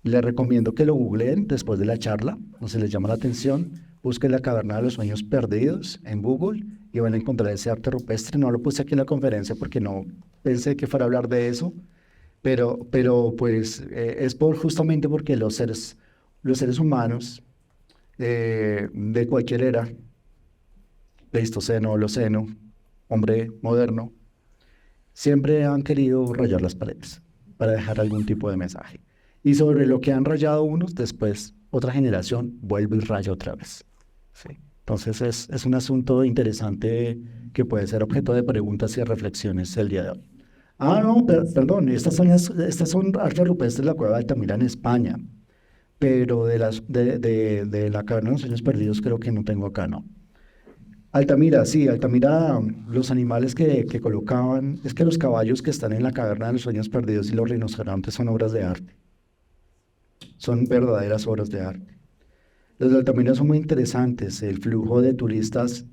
Les recomiendo que lo googleen después de la charla, no se les llama la atención, busquen la caverna de los sueños perdidos en Google y van a encontrar ese arte rupestre. No lo puse aquí en la conferencia porque no pensé que fuera a hablar de eso, pero pues es justamente porque los seres humanos de cualquier era, Pleistoceno, Holoceno, hombre moderno, siempre han querido rayar las paredes para dejar algún tipo de mensaje. Y sobre lo que han rayado unos, después otra generación vuelve y raya otra vez. ¿Sí? Entonces es un asunto interesante que puede ser objeto de preguntas y reflexiones el día de hoy. Ah, no, perdón, estas son artes rupestres de la cueva de Altamira en España, pero de la caverna de los sueños perdidos creo que no tengo acá, ¿no? Altamira, sí, Altamira, los animales que colocaban, es que los caballos que están en la caverna de los sueños perdidos y los rinocerontes son obras de arte, son verdaderas obras de arte. Los de Altamira son muy interesantes, el flujo de turistas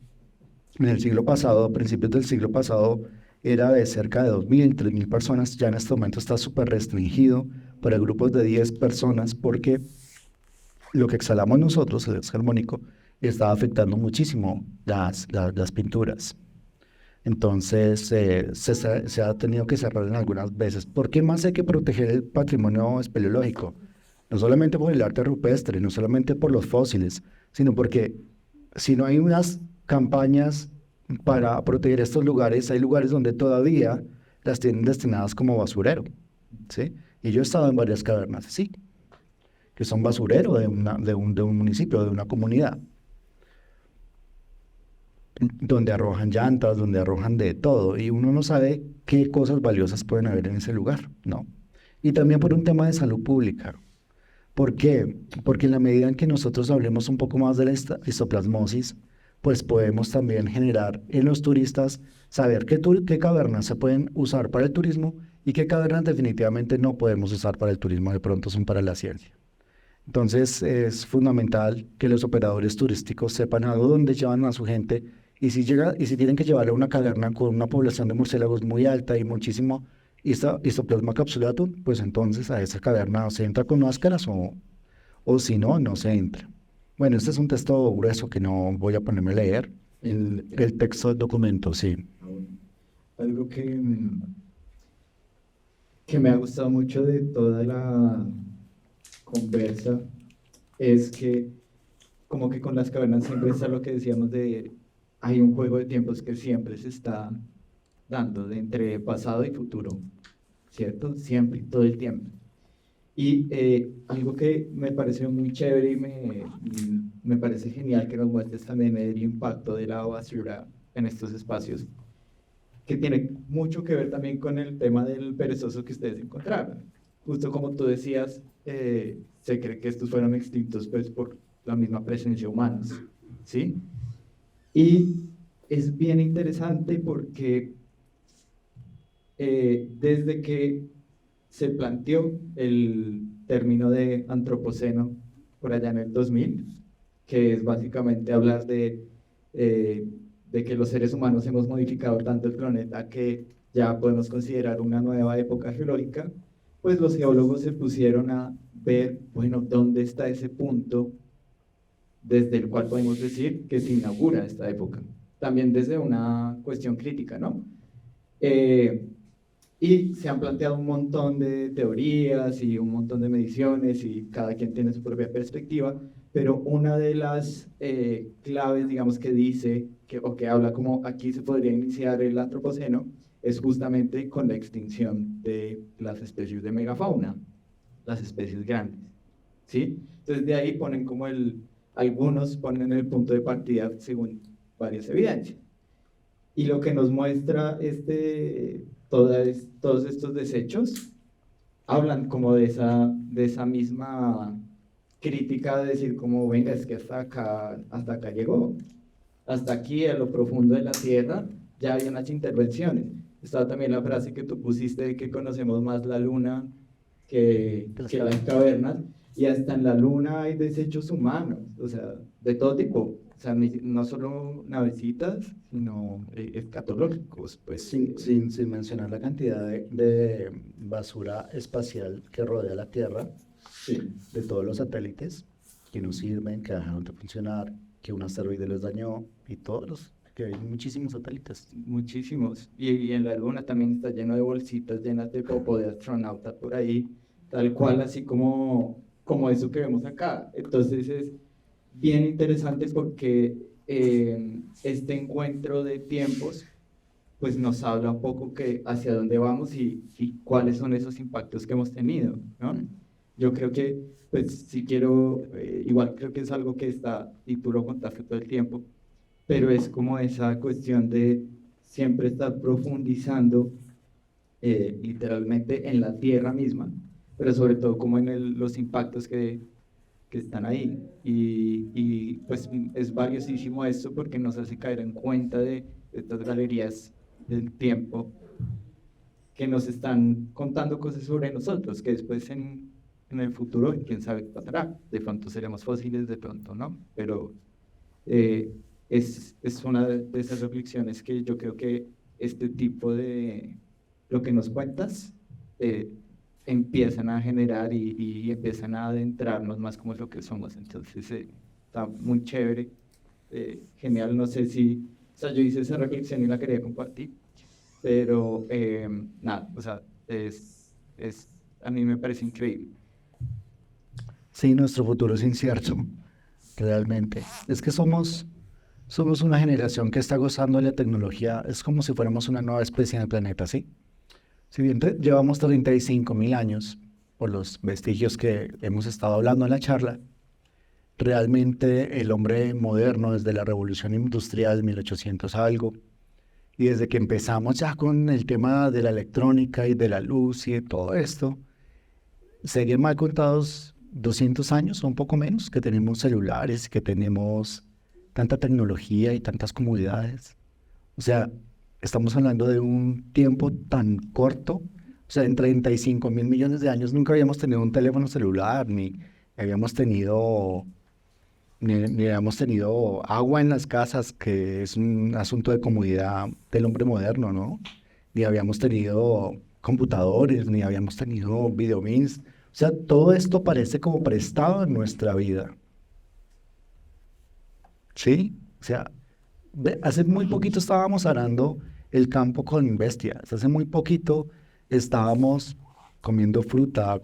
en el siglo pasado, a principios del siglo pasado, era de cerca de 2.000, 3.000 personas, ya en este momento está súper restringido para grupos de 10 personas porque lo que exhalamos nosotros, el gas carbónico, está afectando muchísimo las pinturas. Entonces, se ha tenido que cerrar en algunas veces. ¿Por qué más hay que proteger el patrimonio espeleológico? No solamente por el arte rupestre, no solamente por los fósiles, sino porque si no hay unas campañas para proteger estos lugares, hay lugares donde todavía las tienen destinadas como basurero, ¿sí? Y yo he estado en varias cavernas, sí, que son basurero de un municipio, de una comunidad, donde arrojan llantas, donde arrojan de todo, y uno no sabe qué cosas valiosas pueden haber en ese lugar, ¿no? Y también por un tema de salud pública. ¿Por qué? Porque en la medida en que nosotros hablemos un poco más de la histoplasmosis, pues podemos también generar en los turistas saber qué cavernas se pueden usar para el turismo y qué cavernas definitivamente no podemos usar para el turismo, de pronto son para la ciencia. Entonces es fundamental que los operadores turísticos sepan a dónde llevan a su gente y si tienen que llevarle a una caverna con una población de murciélagos muy alta y muchísimo Histoplasma capsulatum, pues entonces a esa caverna se entra con máscaras o si no, no se entra. Bueno, este es un texto grueso que no voy a ponerme a leer. El texto del documento, sí. Algo que me ha gustado mucho de toda la conversa es que como que con las cavernas siempre está lo que decíamos de hay un juego de tiempos que siempre se está dando de entre pasado y futuro, ¿cierto? Siempre, todo el tiempo. Y algo que me pareció muy chévere y me parece genial que nos muestres también el impacto de la basura en estos espacios, que tiene mucho que ver también con el tema del perezoso que ustedes encontraron. Justo como tú decías, se cree que estos fueron extintos pues, por la misma presencia humana, ¿sí? Y es bien interesante porque desde que se planteó el término de antropoceno por allá en el 2000, que es básicamente hablar de que los seres humanos hemos modificado tanto el planeta que ya podemos considerar una nueva época geológica, pues los geólogos se pusieron a ver, bueno, ¿dónde está ese punto desde el cual podemos decir que se inaugura esta época? También desde una cuestión crítica, ¿no? Y se han planteado un montón de teorías y un montón de mediciones y cada quien tiene su propia perspectiva, pero una de las claves, digamos, que dice o que habla como aquí se podría iniciar el antropoceno es justamente con la extinción de las especies de megafauna, las especies grandes, ¿sí? Entonces de ahí ponen como algunos ponen el punto de partida según varias evidencias. Y lo que nos muestra todos estos desechos hablan como de esa misma crítica de decir como, venga, es que hasta acá llegó, hasta aquí a lo profundo de la tierra ya había unas intervenciones. Estaba también la frase que tú pusiste de que conocemos más la luna que las cavernas, y hasta en la luna hay desechos humanos, o sea, de todo tipo. O sea, no solo navecitas, sino escatológicos, pues. Sin mencionar la cantidad de basura espacial que rodea la Tierra, Sí. de todos los satélites que no sirven, que dejaron de funcionar, que un asteroide los dañó, y todos los, que hay muchísimos satélites. Muchísimos. Y en la luna también está lleno de bolsitas llenas de popo de astronauta por ahí, tal cual, así como eso que vemos acá. Entonces es bien interesante porque este encuentro de tiempos pues nos habla un poco que hacia dónde vamos y cuáles son esos impactos que hemos tenido, ¿no? Yo creo que, pues si quiero, igual creo que es algo que está, y tú lo contaste todo el tiempo, pero es como esa cuestión de siempre estar profundizando literalmente en la tierra misma, pero sobre todo como en los impactos que están ahí. Y pues es valiosísimo esto porque nos hace caer en cuenta de estas galerías del tiempo que nos están contando cosas sobre nosotros, que después en el futuro, quién sabe qué pasará. De pronto seremos fósiles, de pronto no, pero es una de esas reflexiones que yo creo que este tipo de lo que nos cuentas empiezan a generar y empiezan a adentrarnos más como es lo que somos. Entonces está muy chévere, genial. No sé si, o sea, yo hice esa reflexión y la quería compartir, pero nada, o sea, a mí me parece increíble. Sí, nuestro futuro es incierto, realmente. Es que somos una generación que está gozando de la tecnología, es como si fuéramos una nueva especie en el planeta, ¿sí? Si bien llevamos 35.000 años, por los vestigios que hemos estado hablando en la charla, realmente el hombre moderno, desde la revolución industrial, 1800 algo, y desde que empezamos ya con el tema de la electrónica y de la luz y de todo esto, serían mal contados 200 años o un poco menos, que tenemos celulares, que tenemos tanta tecnología y tantas comodidades. O sea, estamos hablando de un tiempo tan corto. O sea, en 35.000 millones de años nunca habíamos tenido un teléfono celular, ni habíamos tenido agua en las casas, que es un asunto de comodidad del hombre moderno, ¿no? Ni habíamos tenido computadores, ni habíamos tenido videogames. O sea, todo esto parece como prestado en nuestra vida. ¿Sí? O sea, hace muy poquito estábamos arando el campo con bestias. Hace muy poquito estábamos comiendo fruta,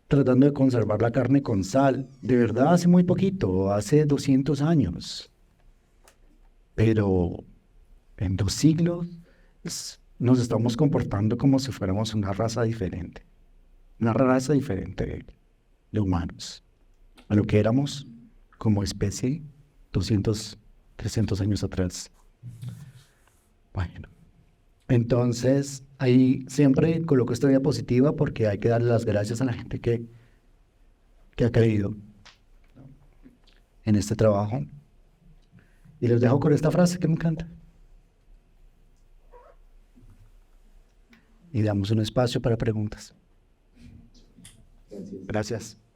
tratando de conservar la carne con sal. De verdad, hace muy poquito, hace 200 años. pero en 2 siglos nos estamos comportando como si fuéramos una raza diferente de humanos, a lo que éramos como especie 200, 300 años atrás. Bueno, entonces ahí siempre coloco esta diapositiva porque hay que darle las gracias a la gente que ha creído en este trabajo. Y les dejo con esta frase que me encanta. Y damos un espacio para preguntas. Gracias. Gracias.